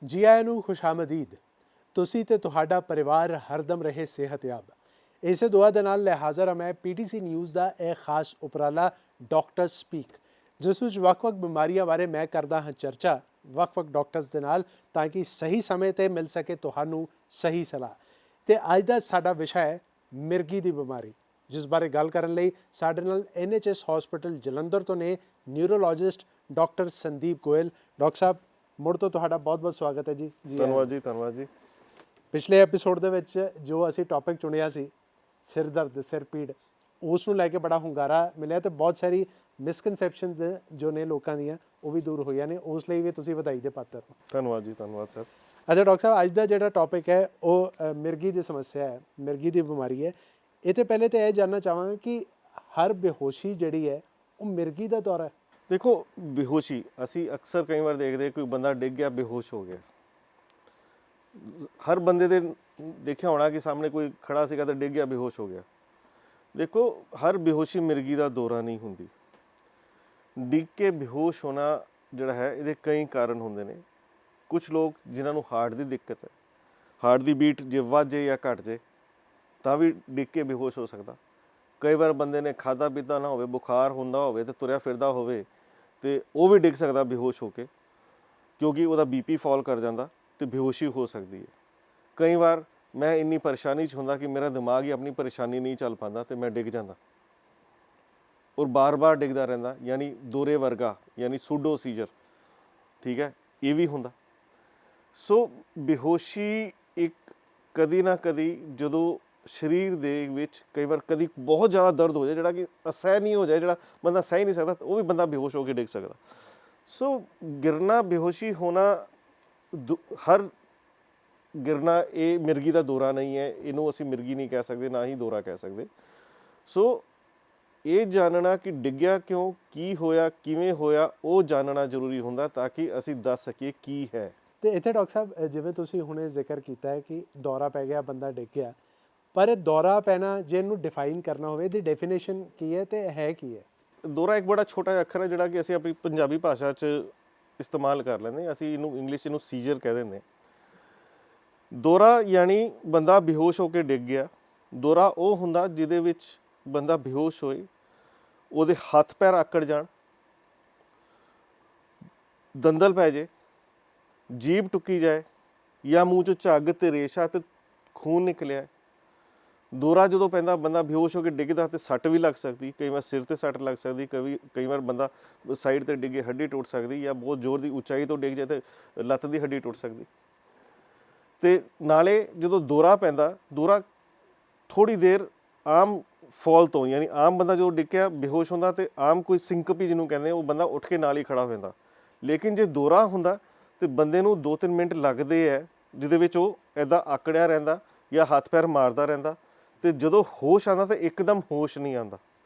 ਜੀ ਆਇਆਂ ਨੂੰ ਖੁਸ਼ਾਮਦੀਦ। ਤੁਸੀਂ ਤੇ ਤੁਹਾਡਾ ਪਰਿਵਾਰ ਹਰਦਮ ਰਹੇ ਸਿਹਤਯਾਬ। ਇਸੇ ਦੁਆ ਦੇ ਨਾਲ ਲੈ ਹਾਜ਼ਰ ਹਾਂ ਮੈਂ PTC ਨਿਊਜ਼ ਦਾ ਇਹ ਖਾਸ ਉਪਰਾਲਾ ਡਾਕਟਰ ਸਪੀਕ, ਜਿਸ ਵਿੱਚ ਵੱਖ-ਵੱਖ ਬਿਮਾਰੀਆਂ ਬਾਰੇ ਮੈਂ ਕਰਦਾ ਹਾਂ ਚਰਚਾ ਵੱਖ-ਵੱਖ ਡਾਕਟਰਸ ਦੇ ਨਾਲ, ਤਾਂ ਕਿ ਸਹੀ ਸਮੇਂ ਤੇ ਮਿਲ ਸਕੇ ਤੁਹਾਨੂੰ ਸਹੀ ਸਲਾਹ। ਤੇ ਅੱਜ ਦਾ ਸਾਡਾ ਵਿਸ਼ਾ ਹੈ ਮਿਰਗੀ ਦੀ ਬਿਮਾਰੀ, ਜਿਸ ਬਾਰੇ ਗੱਲ ਕਰਨ ਲਈ ਸਾਡੇ ਨਾਲ NHS ਹਸਪੀਟਲ ਜਲੰਧਰ ਤੋਂ ਨੇ ਨਿਊਰੋਲੋਜਿਸਟ ਡਾਕਟਰ ਸੰਦੀਪ ਗੋਇਲ। ਡਾਕਟਰ ਸਾਹਿਬ, ਮੁੜ ਤੋਂ ਤੁਹਾਡਾ ਬਹੁਤ-ਬਹੁਤ ਸਵਾਗਤ ਹੈ ਜੀ। ਧੰਨਵਾਦ ਜੀ। ਪਿਛਲੇ ਐਪੀਸੋਡ ਦੇ ਵਿੱਚ ਜੋ ਅਸੀਂ ਟੌਪਿਕ ਚੁਣਿਆ ਸੀ ਸਿਰ ਦਰਦ, ਸਿਰ ਪੀੜ, ਉਸ ਨੂੰ ਲੈ ਕੇ ਬੜਾ ਹੁੰਗਾਰਾ ਮਿਲਿਆ ਤੇ ਬਹੁਤ ਸਾਰੀ ਮਿਸਕਨਸੈਪਸ਼ਨਸ ਜੋ ਨੇ ਲੋਕਾਂ ਦੀਆਂ ਉਹ ਵੀ ਦੂਰ ਹੋਈਆਂ ਨੇ। ਉਸ ਲਈ ਵੀ ਤੁਸੀਂ ਵਧਾਈ ਦੇ ਪਾਤਰ ਹੋ। ਧੰਨਵਾਦ ਸਰ। ਅੱਛਾ ਡਾਕਟਰ ਸਾਹਿਬ, ਅੱਜ ਦਾ ਜਿਹੜਾ ਟੌਪਿਕ ਹੈ ਉਹ ਮਿਰਗੀ ਦੀ ਸਮੱਸਿਆ ਹੈ, ਮਿਰਗੀ ਦੀ ਬਿਮਾਰੀ ਹੈ। ਇਹ ਤੋਂ ਪਹਿਲੇ ਤਾਂ ਇਹ ਜਾਣਨਾ ਚਾਹਾਂਗਾ ਕਿ ਹਰ ਬੇਹੋਸ਼ੀ ਜਿਹੜੀ ਹੈ ਉਹ ਮਿਰਗੀ ਦਾ ਦੌਰਾ ਹੈ? ਦੇਖੋ, ਬੇਹੋਸ਼ੀ ਅਸੀਂ ਅਕਸਰ ਕਈ ਵਾਰ ਦੇਖਦੇ ਕੋਈ ਬੰਦਾ ਡਿੱਗ ਗਿਆ, ਬੇਹੋਸ਼ ਹੋ ਗਿਆ। ਹਰ ਬੰਦੇ ਦੇ ਦੇਖਿਆ ਹੋਣਾ ਕਿ ਸਾਹਮਣੇ ਕੋਈ ਖੜਾ ਸੀਗਾ ਤਾਂ ਡਿੱਗ ਗਿਆ, ਬੇਹੋਸ਼ ਹੋ ਗਿਆ। ਦੇਖੋ, ਹਰ ਬੇਹੋਸ਼ੀ ਮਿਰਗੀ ਦਾ ਦੌਰਾ ਨਹੀਂ ਹੁੰਦੀ। ਡਿੱਗ ਕੇ ਬੇਹੋਸ਼ ਹੋਣਾ ਜਿਹੜਾ ਹੈ ਇਹਦੇ ਕਈ ਕਾਰਨ ਹੁੰਦੇ ਨੇ। ਕੁਝ ਲੋਕ ਜਿਨ੍ਹਾਂ ਨੂੰ ਹਾਰਟ ਦੀ ਦਿੱਕਤ ਹੈ, ਹਾਰਟ ਦੀ ਬੀਟ ਜੇ ਵੱਧ ਜੇ ਜਾਂ ਘਟ ਜੇ ਤਾਂ ਵੀ ਡਿੱਗ ਕੇ ਬੇਹੋਸ਼ ਹੋ ਸਕਦਾ। ਕਈ ਵਾਰ ਬੰਦੇ ਨੇ ਖਾਧਾ ਪੀਤਾ ਨਾ ਹੋਵੇ, ਬੁਖਾਰ ਹੁੰਦਾ ਹੋਵੇ ਤੇ ਤੁਰਿਆ ਫਿਰਦਾ ਹੋਵੇ ਤੇ ਉਹ ਵੀ ਡਿੱਗ ਸਕਦਾ ਬੇਹੋਸ਼ ਹੋ ਕੇ, ਕਿਉਂਕਿ ਉਹਦਾ BP ਫਾਲ ਕਰ ਜਾਂਦਾ ਤੇ ਬੇਹੋਸ਼ੀ ਹੋ ਸਕਦੀ ਹੈ। ਕਈ ਵਾਰ ਮੈਂ ਇੰਨੀ ਪਰੇਸ਼ਾਨੀ 'ਚ ਹੁੰਦਾ ਕਿ ਮੇਰਾ ਦਿਮਾਗ ਹੀ ਆਪਣੀ ਪਰੇਸ਼ਾਨੀ ਨਹੀਂ ਚੱਲ ਪਾਉਂਦਾ ਤੇ ਮੈਂ ਡਿੱਗ ਜਾਂਦਾ ਔਰ ਬਾਰ-ਬਾਰ ਡਿੱਗਦਾ ਰਹਿੰਦਾ, ਯਾਨੀ ਦੌਰੇ ਵਰਗਾ, ਯਾਨੀ ਸੂਡੋ ਸੀਜਰ। ਠੀਕ ਹੈ, ਇਹ ਵੀ ਹੁੰਦਾ। ਸੋ ਬੇਹੋਸ਼ੀ ਇੱਕ ਕਦੀ ਨਾ ਕਦੀ ਜਦੋਂ ਸਰੀਰ ਦੇ ਵਿੱਚ ਕਈ ਵਾਰ ਕਦੀ ਬਹੁਤ ਜ਼ਿਆਦਾ ਦਰਦ ਹੋ ਜਾਏ, ਜਿਹੜਾ ਕਿ ਸਹਿ ਨਹੀਂ ਹੋ ਜਾਏ, ਜਿਹੜਾ ਬੰਦਾ ਸਹਿ ਨਹੀਂ ਸਕਦਾ, ਉਹ ਵੀ ਬੰਦਾ ਬੇਹੋਸ਼ ਹੋ ਕੇ ਡਿੱਗ ਸਕਦਾ। ਸੋ ਗਿਰਨਾ, ਬੇਹੋਸ਼ੀ ਹੋਣਾ, ਹਰ ਗਿਰਨਾ ਇਹ ਮਿਰਗੀ ਦਾ ਦੌਰਾ ਨਹੀਂ ਹੈ। ਇਹਨੂੰ ਅਸੀਂ ਮਿਰਗੀ ਨਹੀਂ ਕਹਿ ਸਕਦੇ, ਨਾ ਹੀ ਦੌਰਾ ਕਹਿ ਸਕਦੇ। ਸੋ ਇਹ ਜਾਣਨਾ ਕਿ ਡਿੱਗਿਆ ਕਿਉਂ, ਕੀ ਹੋਇਆ, ਕਿਵੇਂ ਹੋਇਆ, ਉਹ ਜਾਣਨਾ ਜ਼ਰੂਰੀ ਹੁੰਦਾ ਤਾਂ ਕਿ ਅਸੀਂ ਦੱਸ ਸਕੀਏ ਕੀ ਹੈ। ਤੇ ਇੱਥੇ ਡਾਕਟਰ ਸਾਹਿਬ, ਜਿਵੇਂ ਤੁਸੀਂ ਹੁਣੇ ਜ਼ਿਕਰ ਕੀਤਾ ਹੈ ਕਿ ਦੌਰਾ ਪੈ ਗਿਆ, ਬੰਦਾ ਡਿੱਗ ਗਿਆ, ਪਰ ਦੌਰਾ ਪੈਣਾ ਜੇ ਇਹਨੂੰ ਡਿਫਾਈਨ ਕਰਨਾ ਹੋਵੇ, ਇਹਦੀ ਡੈਫੀਨੇਸ਼ਨ ਕੀ ਹੈ ਤੇ ਹੈ ਕੀ ਹੈ? ਦੌਰਾ ਇੱਕ ਬੜਾ ਛੋਟਾ ਜਿਹਾ ਅੱਖਰ ਹੈ ਜਿਹੜਾ ਕਿ ਅਸੀਂ ਆਪਣੀ ਪੰਜਾਬੀ ਭਾਸ਼ਾ 'ਚ ਇਸਤੇਮਾਲ ਕਰ ਲੈਂਦੇ। ਅਸੀਂ ਇਹਨੂੰ ਇੰਗਲਿਸ਼ 'ਚ ਇਹਨੂੰ ਸੀਜਰ ਕਹਿ ਦਿੰਦੇ। ਦੌਰਾ ਯਾਨੀ ਬੰਦਾ ਬੇਹੋਸ਼ ਹੋ ਕੇ ਡਿੱਗ ਗਿਆ। ਦੌਰਾ ਉਹ ਹੁੰਦਾ ਜਿਹਦੇ ਵਿੱਚ ਬੰਦਾ ਬੇਹੋਸ਼ ਹੋਏ, ਉਹਦੇ ਹੱਥ ਪੈਰ ਆਕੜ ਜਾਣ, ਦੰਦਲ ਪੈ ਜੇ, ਜੀਭ ਟੁੱਕੀ ਜਾਏ, ਜਾਂ ਮੂੰਹ 'ਚੋਂ ਝੱਗ ਤੇ ਰੇਸ਼ਾ ਤੇ ਖੂਨ ਨਿਕਲਿਆ। ਦੌਰਾ ਜਦੋਂ ਪੈਂਦਾ, ਬੰਦਾ ਬੇਹੋਸ਼ ਹੋ ਕੇ ਡਿੱਗਦਾ ਤੇ ਸੱਟ ਵੀ ਲੱਗ ਸਕਦੀ। ਕਈ ਵਾਰ ਸਿਰ ਤੇ ਸੱਟ ਲੱਗ ਸਕਦੀ, ਕਈ ਵਾਰ ਬੰਦਾ ਸਾਈਡ ਤੇ ਡਿੱਗੇ ਹੱਡੀ ਟੁੱਟ ਸਕਦੀ, ਜਾਂ ਬਹੁਤ ਜ਼ੋਰ ਦੀ ਉਚਾਈ ਤੋਂ ਡਿੱਗ ਜਾਏ ਤੇ ਲੱਤ ਦੀ ਹੱਡੀ ਟੁੱਟ ਸਕਦੀ। ਤੇ ਨਾਲੇ ਜਦੋਂ ਦੌਰਾ ਪੈਂਦਾ, ਦੌਰਾ ਥੋੜ੍ਹੀ ਦੇਰ ਆਮ ਫਾਲ ਤੋਂ, ਯਾਨੀ ਆਮ ਬੰਦਾ ਜਦੋਂ ਡਿੱਗਿਆ ਬੇਹੋਸ਼ ਹੁੰਦਾ ਤੇ ਆਮ ਕੋਈ ਸਿੰਕਪੀ ਜਿਹਨੂੰ ਕਹਿੰਦੇ, ਉਹ ਬੰਦਾ ਉੱਠ ਕੇ ਨਾਲ ਹੀ ਖੜਾ ਹੋ ਜਾਂਦਾ। ਲੇਕਿਨ ਜੇ ਦੌਰਾ ਹੁੰਦਾ ਤੇ ਬੰਦੇ ਨੂੰ 2-3 ਮਿੰਟ ਲੱਗਦੇ ਹੈ, ਜਿਹਦੇ ਵਿੱਚ ਉਹ ਇੱਦਾਂ ਆਕੜਿਆ ਰਹਿੰਦਾ ਜਾਂ ਹੱਥ ਪੈਰ ਮਾਰਦਾ ਰਹਿੰਦਾ, ਤੇ ਜਦੋਂ ਹੋਸ਼ ਆਉਂਦਾ ਤਾਂ ਇੱਕਦਮ ਹੋਸ਼ ਨਹੀਂ ਆਉਂਦਾ।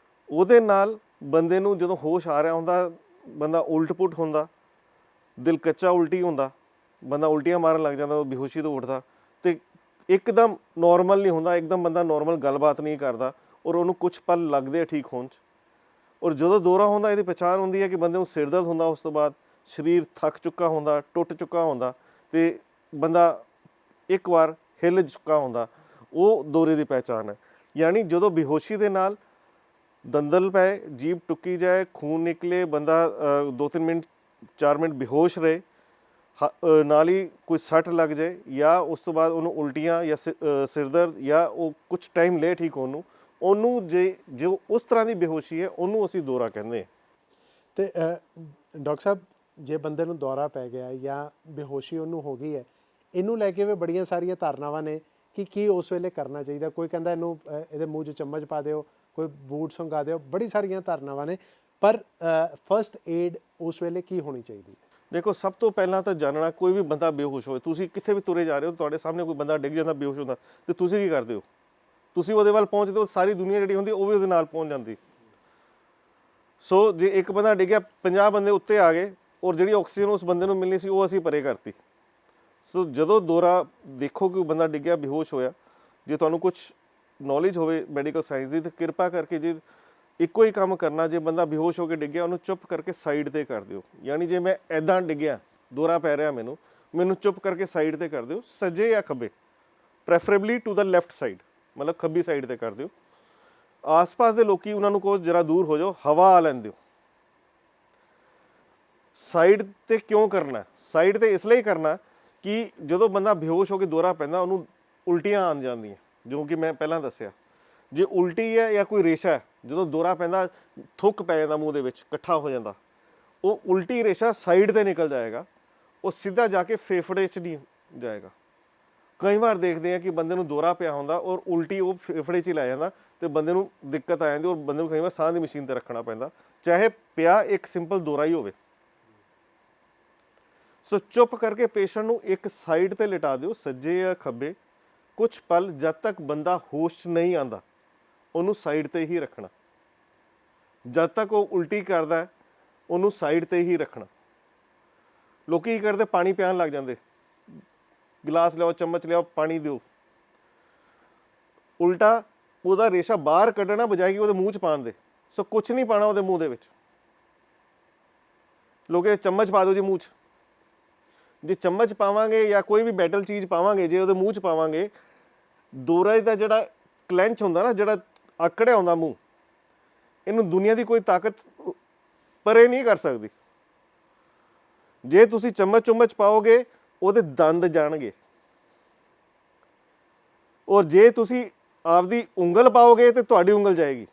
ਉਹਦੇ ਨਾਲ ਬੰਦੇ ਨੂੰ ਜਦੋਂ ਹੋਸ਼ ਆ ਰਿਹਾ ਹੁੰਦਾ, ਬੰਦਾ ਉਲਟ ਪੁਲਟ ਹੁੰਦਾ, ਦਿਲ ਕੱਚਾ ਉਲਟੀ ਹੁੰਦਾ, ਬੰਦਾ ਉਲਟੀਆਂ ਮਾਰਨ ਲੱਗ ਜਾਂਦਾ, ਉਹ ਬੇਹੋਸ਼ੀ ਤੋਂ ਉੱਠਦਾ ਤੇ ਇੱਕਦਮ ਨੋਰਮਲ ਨਹੀਂ ਹੁੰਦਾ, ਇੱਕਦਮ ਬੰਦਾ ਨੋਰਮਲ ਗੱਲਬਾਤ ਨਹੀਂ ਕਰਦਾ ਔਰ ਉਹਨੂੰ ਕੁਛ ਪਲ ਲੱਗਦੇ ਆ ਠੀਕ ਹੋਣ 'ਚ। ਔਰ ਜਦੋਂ ਦੌਰਾ ਹੁੰਦਾ, ਇਹਦੀ ਪਛਾਣ ਹੁੰਦੀ ਹੈ ਕਿ ਬੰਦੇ ਨੂੰ ਸਿਰ ਦਰਦ ਹੁੰਦਾ, ਉਸ ਤੋਂ ਬਾਅਦ ਸਰੀਰ ਥੱਕ ਚੁੱਕਾ ਹੁੰਦਾ, ਟੁੱਟ ਚੁੱਕਾ ਹੁੰਦਾ ਤੇ ਬੰਦਾ ਇੱਕ ਵਾਰ ਹਿੱਲ ਚੁੱਕਾ ਹੁੰਦਾ। ਉਹ ਦੌਰੇ ਦੀ ਪਹਿਚਾਣ ਹੈ। ਯਾਨੀ ਜਦੋਂ ਬੇਹੋਸ਼ੀ ਦੇ ਨਾਲ ਦੰਦਲ ਪਏ, ਜੀਭ ਟੁੱਕੀ ਜਾਏ, ਖੂਨ ਨਿਕਲੇ, ਬੰਦਾ 2-3 ਮਿੰਟ 4 ਮਿੰਟ ਬੇਹੋਸ਼ ਰਹੇ, ਨਾਲ ਹੀ ਕੋਈ ਸੱਟ ਲੱਗ ਜਾਏ, ਜਾਂ ਉਸ ਤੋਂ ਬਾਅਦ ਉਹਨੂੰ ਉਲਟੀਆਂ ਜਾਂ ਸਿਰ ਦਰਦ, ਜਾਂ ਉਹ ਕੁਛ ਟਾਈਮ ਲੈ ਠੀਕ ਹੋਣ ਨੂੰ, ਉਹਨੂੰ ਜੋ ਉਸ ਤਰ੍ਹਾਂ ਦੀ ਬੇਹੋਸ਼ੀ ਹੈ ਉਹਨੂੰ ਅਸੀਂ ਦੌਰਾ ਕਹਿੰਦੇ ਹਾਂ। ਤੇ ਡਾਕਟਰ ਸਾਹਿਬ, ਜੇ ਬੰਦੇ ਨੂੰ ਦੌਰਾ ਪੈ ਗਿਆ ਜਾਂ ਬੇਹੋਸ਼ੀ ਉਹਨੂੰ ਹੋ ਗਈ ਹੈ, ਇਹਨੂੰ ਲੈ ਕੇ ਵੀ ਬੜੀਆਂ ਸਾਰੀਆਂ ਧਾਰਨਾਵਾਂ ਨੇ ਕਿ ਕੀ ਉਸ ਵੇਲੇ ਕਰਨਾ ਚਾਹੀਦਾ। ਕੋਈ ਕਹਿੰਦਾ ਇਹਨੂੰ ਇਹਦੇ ਮੂੰਹ 'ਚ ਚਮਚ ਪਾ ਦਿਓ, ਕੋਈ ਬੂਟ ਸੰਘਾ ਦਿਓ, ਬੜੀ ਸਾਰੀਆਂ ਧਾਰਨਾਵਾਂ ਨੇ, ਪਰ ਫਸਟ ਏਡ ਉਸ ਵੇਲੇ ਕੀ ਹੋਣੀ ਚਾਹੀਦੀ ਹੈ? ਦੇਖੋ, ਸਭ ਤੋਂ ਪਹਿਲਾਂ ਤਾਂ ਜਾਣਨਾ, ਕੋਈ ਵੀ ਬੰਦਾ ਬੇਹੋਸ਼ ਹੋਏ, ਤੁਸੀਂ ਕਿੱਥੇ ਵੀ ਤੁਰੇ ਜਾ ਰਹੇ ਹੋ, ਤੁਹਾਡੇ ਸਾਹਮਣੇ ਕੋਈ ਬੰਦਾ ਡਿੱਗ ਜਾਂਦਾ, ਬੇਹੋਸ਼ ਹੁੰਦਾ, ਤੇ ਤੁਸੀਂ ਕੀ ਕਰਦੇ ਹੋ? ਤੁਸੀਂ ਉਹਦੇ ਵੱਲ ਪਹੁੰਚਦੇ ਹੋ, ਸਾਰੀ ਦੁਨੀਆ ਜਿਹੜੀ ਹੁੰਦੀ ਉਹ ਵੀ ਉਹਦੇ ਨਾਲ ਪਹੁੰਚ ਜਾਂਦੀ। ਸੋ ਜੇ ਇੱਕ ਬੰਦਾ ਡਿੱਗਿਆ, 50 ਬੰਦੇ ਉੱਤੇ ਆ ਗਏ ਔਰ ਜਿਹੜੀ ਆਕਸੀਜਨ ਉਸ ਬੰਦੇ ਨੂੰ ਮਿਲਣੀ ਸੀ ਉਹ ਅਸੀਂ ਪਰੇ ਕਰਤੀ। ਸੋ ਜਦੋਂ ਦੌਰਾ ਦੇਖੋ ਕਿ ਬੰਦਾ ਡਿੱਗਿਆ, ਬੇਹੋਸ਼ ਹੋਇਆ, ਜੇ ਤੁਹਾਨੂੰ ਕੁਛ ਨੌਲੇਜ ਹੋਵੇ ਮੈਡੀਕਲ ਸਾਇੰਸ ਦੀ, ਤਾਂ ਕਿਰਪਾ ਕਰਕੇ ਜੇ ਇੱਕੋ ਹੀ ਕੰਮ ਕਰਨਾ, ਜੇ ਬੰਦਾ ਬੇਹੋਸ਼ ਹੋ ਕੇ ਡਿੱਗਿਆ ਉਹਨੂੰ ਚੁੱਪ ਕਰਕੇ ਸਾਈਡ 'ਤੇ ਕਰ ਦਿਓ। ਯਾਨੀ ਜੇ ਮੈਂ ਇੱਦਾਂ ਡਿੱਗਿਆ, ਦੌਰਾ ਪੈ ਰਿਹਾ ਮੈਨੂੰ, ਮੈਨੂੰ ਚੁੱਪ ਕਰਕੇ ਸਾਈਡ ਤੇ ਕਰ ਦਿਓ, ਸੱਜੇ ਜਾਂ ਖੱਬੇ, preferably to the left side, ਮਤਲਬ ਖੱਬੀ ਸਾਈਡ ਤੇ ਕਰ ਦਿਓ। ਆਸ-ਪਾਸ ਦੇ ਲੋਕੀ ਉਹਨਾਂ ਨੂੰ ਕਹੋ ਜਰਾ ਦੂਰ ਹੋ ਜਾਓ, ਹਵਾ ਆ ਲੈਣ ਦਿਓ। ਸਾਈਡ ਤੇ ਕਿਉਂ ਕਰਨਾ? ਸਾਈਡ ਤੇ ਇਸ ਲਈ ਕਰਨਾ ਕਿ ਜਦੋਂ ਬੰਦਾ ਬੇਹੋਸ਼ ਹੋ ਕੇ ਦੌਰਾ ਪੈਂਦਾ ਉਹਨੂੰ ਉਲਟੀਆਂ ਆਉਣ ਜਾਂਦੀਆਂ, ਜੋ ਕਿ ਮੈਂ ਪਹਿਲਾਂ ਦੱਸਿਆ। ਜੇ ਉਲਟੀ ਹੈ ਜਾਂ ਕੋਈ ਰੇਸ਼ਾ ਹੈ, ਜਦੋਂ ਦੌਰਾ ਪੈਂਦਾ ਥੁੱਕ ਪੈ ਜਾਂਦਾ ਮੂੰਹ ਦੇ ਵਿੱਚ, ਇਕੱਠਾ ਹੋ ਜਾਂਦਾ, ਉਹ ਉਲਟੀ ਰੇਸ਼ਾ ਸਾਈਡ ਤੇ ਨਿਕਲ ਜਾਏਗਾ, ਉਹ ਸਿੱਧਾ ਜਾ ਕੇ ਫੇਫੜੇ 'ਚ ਨਹੀਂ ਜਾਏਗਾ। ਕਈ ਵਾਰ ਦੇਖਦੇ ਆ ਕਿ ਬੰਦੇ ਨੂੰ ਦੌਰਾ ਪਿਆ ਹੁੰਦਾ ਔਰ ਉਲਟੀ ਉਹ ਫੇਫੜੇ 'ਚ ਹੀ ਲੈ ਜਾਂਦਾ ਤੇ ਬੰਦੇ ਨੂੰ ਦਿੱਕਤ ਆ ਜਾਂਦੀ ਔਰ ਬੰਦੇ ਨੂੰ ਕਈ ਵਾਰ ਸਾਹ ਦੀ ਮਸ਼ੀਨ ਤੇ ਰੱਖਣਾ ਪੈਂਦਾ, ਚਾਹੇ ਪਿਆ ਇੱਕ ਸਿੰਪਲ ਦੌਰਾ ਹੀ ਹੋਵੇ। ਸੋ ਚੁੱਪ ਕਰਕੇ ਪੇਸ਼ੈਂਟ ਨੂੰ ਇੱਕ ਸਾਈਡ ਤੇ ਲਿਟਾ ਦਿਓ, ਸੱਜੇ ਜਾਂ ਖੱਬੇ, ਕੁਝ ਪਲ ਜਦ ਤੱਕ ਬੰਦਾ ਹੋਸ਼ ਨਹੀਂ ਆਉਂਦਾ ਉਹਨੂੰ ਸਾਈਡ ਤੇ ਹੀ ਰੱਖਣਾ। ਜਦ ਤੱਕ ਉਹ ਉਲਟੀ ਕਰਦਾ ਉਹਨੂੰ ਸਾਈਡ ਤੇ ਹੀ ਰੱਖਣਾ। ਲੋਕੀ ਕੀ ਕਰਦੇ, ਪਾਣੀ ਪਿਆਉਣ ਲੱਗ ਜਾਂਦੇ, ਗਿਲਾਸ ਲਿਆਓ, ਚਮਚ ਲਿਆਓ, ਪਾਣੀ ਦਿਓ। ਉਲਟਾ ਉਹਦਾ ਰੇਸ਼ਾ ਬਾਹਰ ਕੱਢਣਾ ਬਜਾਏ ਕਿ ਉਹਦੇ ਮੂੰਹ 'ਚ ਪਾਉਣ ਦੇ। ਸੋ ਕੁਛ ਨਹੀਂ ਪਾਣਾ ਉਹਦੇ ਮੂੰਹ ਦੇ ਵਿੱਚ। ਲੋਕੇ ਚਮਚ ਪਾ ਦਿਓ ਜੀ ਮੂੰਹ 'ਚ। ਜੇ ਚਮਚ ਪਾਵਾਂਗੇ ਜਾਂ ਕੋਈ ਵੀ ਮੈਟਲ ਚੀਜ਼ ਪਾਵਾਂਗੇ, ਜੇ ਉਹਦੇ ਮੂੰਹ 'ਚ ਪਾਵਾਂਗੇ, ਦੌਰੇ ਦਾ ਜਿਹੜਾ ਕਲੈਂਚ ਹੁੰਦਾ ਨਾ, ਜਿਹੜਾ ਆਕੜਿਆ ਹੁੰਦਾ ਮੂੰਹ, ਇਹਨੂੰ ਦੁਨੀਆ ਦੀ ਕੋਈ ਤਾਕਤ ਪਰੇ ਨਹੀਂ ਕਰ ਸਕਦੀ। ਜੇ ਤੁਸੀਂ ਚਮਚ ਪਾਓਗੇ ਉਹਦੇ ਦੰਦ ਜਾਣਗੇ, ਔਰ ਜੇ ਤੁਸੀਂ ਆਪਦੀ ਉਂਗਲ ਪਾਓਗੇ ਤੇ ਤੁਹਾਡੀ ਉਂਗਲ ਜਾਏਗੀ।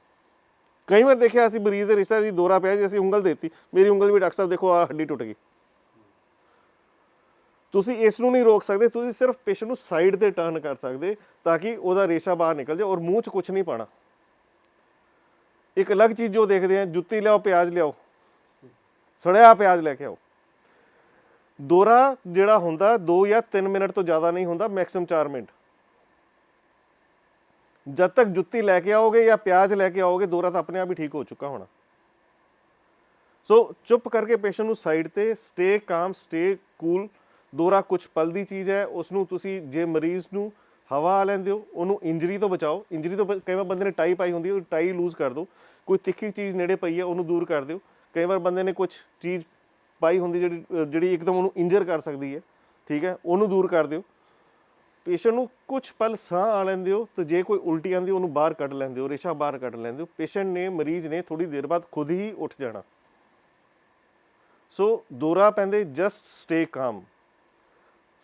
ਕਈ ਵਾਰ ਦੇਖਿਆ ਅਸੀਂ ਮਰੀਜ਼ ਦੇ ਰਿਸ਼ਤਾ ਜੀ ਦੌਰਾ ਪਿਆ ਜੀ, ਅਸੀਂ ਉਂਗਲ ਦੇਤੀ, ਮੇਰੀ ਉਂਗਲ ਵੀ ਡਾਕਟਰ ਸਾਹਿਬ ਦੇਖੋ ਆਹ ਹੱਡੀ ਟੁੱਟ ਗਈ। ਤੁਸੀਂ ਇਸ ਨੂੰ ਨਹੀਂ ਰੋਕ ਸਕਦੇ, ਤੁਸੀਂ ਸਿਰਫ ਪੇਸ਼ੈਂਟ ਨੂੰ ਸਾਈਡ ਤੇ ਟਰਨ ਕਰ ਸਕਦੇ ਤਾਂ ਕਿ ਉਹਦਾ ਰੇਸ਼ਾ ਬਾਹਰ ਨਿਕਲ ਜਾਏ, ਔਰ ਮੂੰਹ 'ਚ ਕੁਝ ਨਹੀਂ ਪਾਣਾ। ਇੱਕ ਅਲੱਗ ਚੀਜ਼ ਜੋ ਦੇਖਦੇ ਆ, ਜੁੱਤੀ ਲਿਆਓ, ਪਿਆਜ਼ ਲਿਆਓ, ਸੜਿਆ ਪਿਆਜ਼ ਲੈ ਕੇ ਆਓ। ਦੌਰਾ ਜਿਹੜਾ ਹੁੰਦਾ 2 ਜਾਂ 3 ਮਿੰਟ ਤੋਂ ਜ਼ਿਆਦਾ ਨਹੀਂ ਹੁੰਦਾ, ਮੈਕਸਿਮਮ 4 ਮਿੰਟ। ਜਦ ਤੱਕ ਜੁੱਤੀ ਲੈ ਕੇ ਆਓਗੇ ਜਾਂ ਪਿਆਜ਼ ਲੈ ਕੇ ਆਓਗੇ, ਦੌਰਾ ਤਾਂ ਆਪਣੇ ਆਪ ਹੀ ਠੀਕ ਹੋ ਚੁੱਕਾ ਹੋਣਾ। ਸੋ ਚੁੱਪ ਕਰਕੇ ਪੇਸ਼ੈਂਟ ਨੂੰ ਸਾਈਡ ਤੇ, ਸਟੇ ਕਾਮ, ਸਟੇ ਕੂਲ। ਦੌਰਾ ਕੁਛ ਪਲ ਦੀ ਚੀਜ਼ ਹੈ, ਉਸ ਨੂੰ ਤੁਸੀਂ ਜੇ ਮਰੀਜ਼ ਨੂੰ ਹਵਾ ਆ ਲੈਣ ਦਿਓ, ਉਹਨੂੰ ਇੰਜਰੀ ਤੋਂ ਬਚਾਓ। ਇੰਜਰੀ ਤੋਂ ਕਈ ਵਾਰ ਬੰਦੇ ਨੇ ਟਾਈ ਪਾਈ ਹੁੰਦੀ ਹੈ, ਉਹ ਟਾਈ ਲੂਜ਼ ਕਰ ਦਿਓ। ਕੋਈ ਤਿੱਖੀ ਚੀਜ਼ ਨੇੜੇ ਪਈ ਹੈ ਉਹਨੂੰ ਦੂਰ ਕਰ ਦਿਓ। ਕਈ ਵਾਰ ਬੰਦੇ ਨੇ ਕੁਛ ਚੀਜ਼ ਪਾਈ ਹੁੰਦੀ ਜਿਹੜੀ ਇੱਕਦਮ ਉਹਨੂੰ ਇੰਜਰ ਕਰ ਸਕਦੀ ਹੈ, ਠੀਕ ਹੈ, ਉਹਨੂੰ ਦੂਰ ਕਰ ਦਿਓ। ਪੇਸ਼ੈਂਟ ਨੂੰ ਕੁਛ ਪਲ ਸਾਹ ਆ ਲੈਣ ਦਿਓ, ਤੇ ਜੇ ਕੋਈ ਉਲਟੀ ਆਉਂਦੀ ਉਹਨੂੰ ਬਾਹਰ ਕੱਢ ਲੈਣ ਦਿਓ, ਰੇਸ਼ਾ ਬਾਹਰ ਕੱਢ ਲੈਣ ਦਿਓ। ਪੇਸ਼ੈਂਟ ਨੇ, ਮਰੀਜ਼ ਨੇ ਥੋੜੀ ਦੇਰ ਬਾਅਦ ਖੁਦ ਹੀ ਉੱਠ ਜਾਣਾ। ਸੋ ਦੌਰਾ ਪੈਂਦੇ ਜਸਟ ਸਟੇ ਕਾਮ,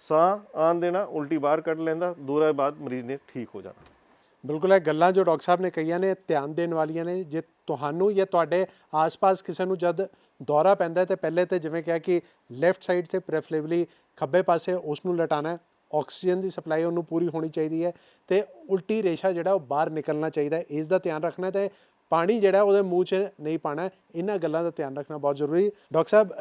ਸਾਹ ਆਉਣ ਦੇਣਾ, ਉਲਟੀ ਬਾਹਰ ਕੱਢ ਲੈਂਦਾ, ਦੌਰਾ ਬਾਅਦ ਮਰੀਜ਼ ਨੇ ਠੀਕ ਹੋ ਜਾਣਾ। ਬਿਲਕੁਲ, ਇਹ ਗੱਲਾਂ ਜੋ ਡਾਕਟਰ ਸਾਹਿਬ ਨੇ ਕਹੀਆਂ ਨੇ ਧਿਆਨ ਦੇਣ ਵਾਲੀਆਂ ਨੇ। ਜੇ ਤੁਹਾਨੂੰ ਜਾਂ ਤੁਹਾਡੇ ਆਸ-ਪਾਸ ਕਿਸੇ ਨੂੰ ਜਦ ਦੌਰਾ ਪੈਂਦਾ ਤੇ ਪਹਿਲੇ ਤੇ ਜਿਵੇਂ ਕਿਹਾ ਕਿ ਲੈਫਟ ਸਾਈਡ ਸੇ ਪ੍ਰੈਫਰੇਬਲੀ ਖੱਬੇ ਪਾਸੇ ਉਸ ਨੂੰ ਲਟਾਣਾ, ਆਕਸੀਜਨ ਦੀ ਸਪਲਾਈ ਉਹਨੂੰ ਪੂਰੀ ਹੋਣੀ ਚਾਹੀਦੀ ਹੈ ਤੇ ਉਲਟੀ ਰੇਸ਼ਾ ਜਿਹੜਾ ਉਹ ਬਾਹਰ ਨਿਕਲਣਾ ਚਾਹੀਦਾ, ਇਸ ਦਾ ਧਿਆਨ ਰੱਖਣਾ। ਤੇ ਪਾਣੀ ਜਿਹੜਾ ਉਹਦੇ ਮੂੰਹ 'ਚ ਨਹੀਂ ਪਾਣਾ, ਇਹਨਾਂ ਗੱਲਾਂ ਦਾ ਧਿਆਨ ਰੱਖਣਾ ਬਹੁਤ ਜ਼ਰੂਰੀ। ਡਾਕਟਰ ਸਾਹਿਬ,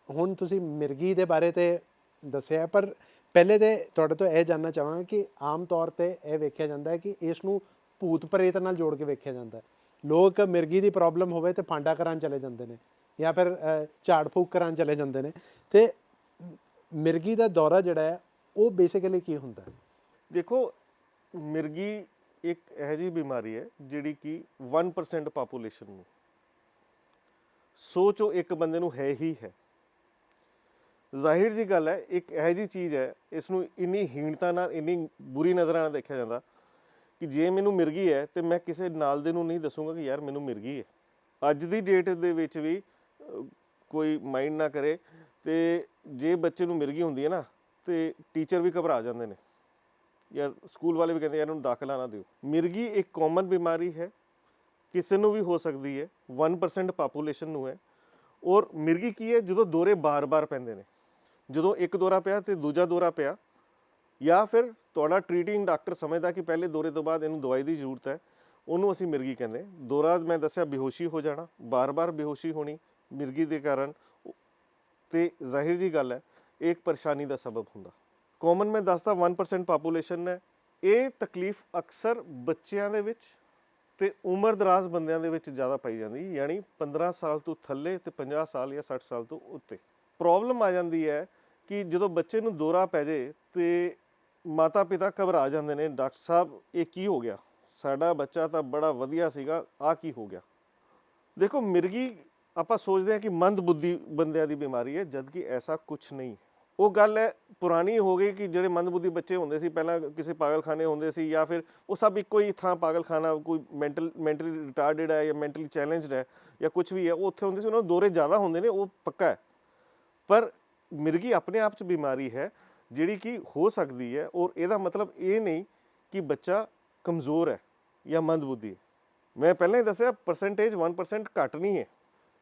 ਹੁਣ ਤੁਸੀਂ ਮਿਰਗੀ ਦੇ ਬਾਰੇ ਤੇ ਦੱਸਿਆ, ਪਰ ਪਹਿਲੇ ਤੇ ਤੁਹਾਡੇ ਤੋਂ ਇਹ ਜਾਣਨਾ ਚਾਹਾਂਗਾ ਕਿ ਆਮ ਤੌਰ ਤੇ ਇਹ ਵੇਖਿਆ ਜਾਂਦਾ ਹੈ ਕਿ ਇਸ ਨੂੰ ਭੂਤ ਪ੍ਰੇਤ ਨਾਲ ਜੋੜ ਕੇ ਵੇਖਿਆ ਜਾਂਦਾ। ਲੋਕ ਮਿਰਗੀ ਦੀ ਪ੍ਰੋਬਲਮ ਹੋਵੇ ਤੇ ਫਾਂਡਾ ਕਰਾਉਣ ਚਲੇ ਜਾਂਦੇ ਨੇ ਜਾਂ ਫਿਰ ਝਾੜ ਫੂਕ ਕਰਾਉਣ ਚਲੇ ਜਾਂਦੇ ਨੇ। ਤੇ ਮਿਰਗੀ ਦਾ ਦੌਰਾ ਜਿਹੜਾ ਹੈ ਉਹ ਬੇਸਿਕਲੀ ਕੀ ਹੁੰਦਾ? ਦੇਖੋ, ਮਿਰਗੀ ਇੱਕ ਇਹੋ ਜਿਹੀ ਬਿਮਾਰੀ ਹੈ ਜਿਹੜੀ ਕਿ 1% ਪਾਪੂਲੇਸ਼ਨ ਨੂੰ, 100 ਚੋਂ ਇੱਕ ਬੰਦੇ ਨੂੰ ਹੈ ਹੀ ਹੈ। ਜ਼ਾਹਿਰ ਜੀ ਗੱਲ ਹੈ, ਇੱਕ ਇਹੋ ਜਿਹੀ ਚੀਜ਼ ਹੈ, ਇਸ ਨੂੰ ਇੰਨੀ ਹੀਣਤਾ ਨਾਲ, ਇੰਨੀ ਬੁਰੀ ਨਜ਼ਰਾਂ ਨਾਲ ਦੇਖਿਆ ਜਾਂਦਾ ਕਿ ਜੇ ਮੈਨੂੰ ਮਿਰਗੀ ਹੈ ਤੇ ਮੈਂ ਕਿਸੇ ਨਾਲ ਦੇ ਨੂੰ ਨਹੀਂ ਦੱਸੂੰਗਾ ਕਿ ਯਾਰ ਮੈਨੂੰ ਮਿਰਗੀ ਹੈ। ਅੱਜ ਦੀ ਡੇਟ ਦੇ ਵਿੱਚ ਵੀ ਕੋਈ ਮਾਈਂਡ ਨਾ ਕਰੇ, ਤੇ ਜੇ ਬੱਚੇ ਨੂੰ ਮਿਰਗੀ ਹੁੰਦੀ ਹੈ ਨਾ ਤੇ ਟੀਚਰ ਵੀ ਘਬਰਾ ਜਾਂਦੇ ਨੇ, ਯਾਰ ਸਕੂਲ ਵਾਲੇ ਵੀ ਕਹਿੰਦੇ ਯਾਰ ਇਹਨੂੰ ਦਾਖਲਾ ਨਾ ਦਿਓ। ਮਿਰਗੀ ਇੱਕ ਕਾਮਨ ਬਿਮਾਰੀ ਹੈ, ਕਿਸੇ ਨੂੰ ਵੀ ਹੋ ਸਕਦੀ ਹੈ, 1% ਪਾਪੂਲੇਸ਼ਨ ਨੂੰ ਹੈ। ਔਰ ਮਿਰਗੀ ਕੀ ਹੈ, ਜਦੋਂ ਦੌਰੇ ਬਾਰ-ਬਾਰ ਪੈਂਦੇ ਨੇ, ਜਦੋਂ ਇੱਕ ਦੌਰਾ ਪਿਆ ਤੇ ਦੂਜਾ ਦੌਰਾ ਪਿਆ, ਜਾਂ ਫਿਰ ਤੁਹਾਡਾ ਟ੍ਰੀਟਿੰਗ ਡਾਕਟਰ ਸਮਝਦਾ ਕਿ ਪਹਿਲੇ ਦੌਰੇ ਤੋਂ ਬਾਅਦ ਇਹਨੂੰ ਦਵਾਈ ਦੀ ਜ਼ਰੂਰਤ ਹੈ, ਉਹਨੂੰ ਅਸੀਂ ਮਿਰਗੀ ਕਹਿੰਦੇ। ਦੌਰਾ ਮੈਂ ਦੱਸਿਆ ਬੇਹੋਸ਼ੀ ਹੋ ਜਾਣਾ, ਬਾਰ-ਬਾਰ ਬੇਹੋਸ਼ੀ ਹੋਣੀ ਮਿਰਗੀ ਦੇ ਕਾਰਨ, ਤੇ ਜ਼ਾਹਿਰ ਜੀ ਗੱਲ ਹੈ ਇਹ ਇੱਕ ਪਰੇਸ਼ਾਨੀ ਦਾ ਸਬਬ ਹੁੰਦਾ। ਕਾਮਨ ਮੈਂ ਦੱਸਦਾ 1% ਪਾਪੂਲੇਸ਼ਨ ਹੈ। ਇਹ ਤਕਲੀਫ ਅਕਸਰ ਬੱਚਿਆਂ ਦੇ ਵਿੱਚ ਤੇ ਉਮਰ ਦਰਾਜ਼ ਬੰਦਿਆਂ ਦੇ ਵਿੱਚ ਜ਼ਿਆਦਾ ਪਾਈ ਜਾਂਦੀ, ਯਾਨੀ 15 ਸਾਲ ਤੋਂ ਥੱਲੇ ਤੇ 50 ਸਾਲ ਜਾਂ 60 ਸਾਲ ਤੋਂ ਉੱਤੇ। ਪ੍ਰੋਬਲਮ ਆ ਜਾਂਦੀ ਹੈ ਕਿ ਜਦੋਂ ਬੱਚੇ ਨੂੰ ਦੌਰਾ ਪੈ ਜੇ ਤੇ ਮਾਤਾ ਪਿਤਾ ਘਬਰਾ ਜਾਂਦੇ ਨੇ, ਡਾਕਟਰ ਸਾਹਿਬ ਇਹ ਕੀ ਹੋ ਗਿਆ, ਸਾਡਾ ਬੱਚਾ ਤਾਂ ਬੜਾ ਵਧੀਆ ਸੀਗਾ, ਆਹ ਕੀ ਹੋ ਗਿਆ। ਦੇਖੋ, ਮਿਰਗੀ ਆਪਾਂ ਸੋਚਦੇ ਹਾਂ ਕਿ ਮੰਦ ਬੁੱਧੀ ਬੰਦਿਆਂ ਦੀ ਬਿਮਾਰੀ ਹੈ, ਜਦਕਿ ਐਸਾ ਕੁਛ ਨਹੀਂ। ਉਹ ਗੱਲ ਹੈ ਪੁਰਾਣੀ ਹੋ ਗਈ ਕਿ ਜਿਹੜੇ ਮੰਦਬੁੱਧੀ ਬੱਚੇ ਹੁੰਦੇ ਸੀ ਪਹਿਲਾਂ ਕਿਸੇ ਪਾਗਲਖਾਨੇ ਹੁੰਦੇ ਸੀ, ਜਾਂ ਫਿਰ ਉਹ ਸਭ ਇੱਕੋ ਹੀ ਥਾਂ ਪਾਗਲਖਾਨਾ, ਕੋਈ ਮੈਂਟਲੀ ਰਿਟਾਰਡਡ ਹੈ ਜਾਂ ਮੈਂਟਲੀ ਚੈਲੰਜਡ ਹੈ ਜਾਂ ਕੁਝ ਵੀ ਹੈ, ਉਹ ਉੱਥੇ ਹੁੰਦੇ ਸੀ। ਉਹਨਾਂ ਨੂੰ ਦੌਰੇ ਜ਼ਿਆਦਾ ਹੁੰਦੇ ਨੇ, ਉਹ ਪੱਕਾ ਹੈ। ਪਰ ਮਿਰਗੀ ਆਪਣੇ ਆਪ 'ਚ ਬਿਮਾਰੀ ਹੈ ਜਿਹੜੀ ਕਿ ਹੋ ਸਕਦੀ ਹੈ, ਔਰ ਇਹਦਾ ਮਤਲਬ ਇਹ ਨਹੀਂ ਕਿ ਬੱਚਾ ਕਮਜ਼ੋਰ ਹੈ ਜਾਂ ਮੰਦਬੁੱਧੀ ਹੈ। ਮੈਂ ਪਹਿਲਾਂ ਹੀ ਦੱਸਿਆ ਪਰਸੈਂਟੇਜ 1% ਘੱਟ ਨਹੀਂ ਹੈ।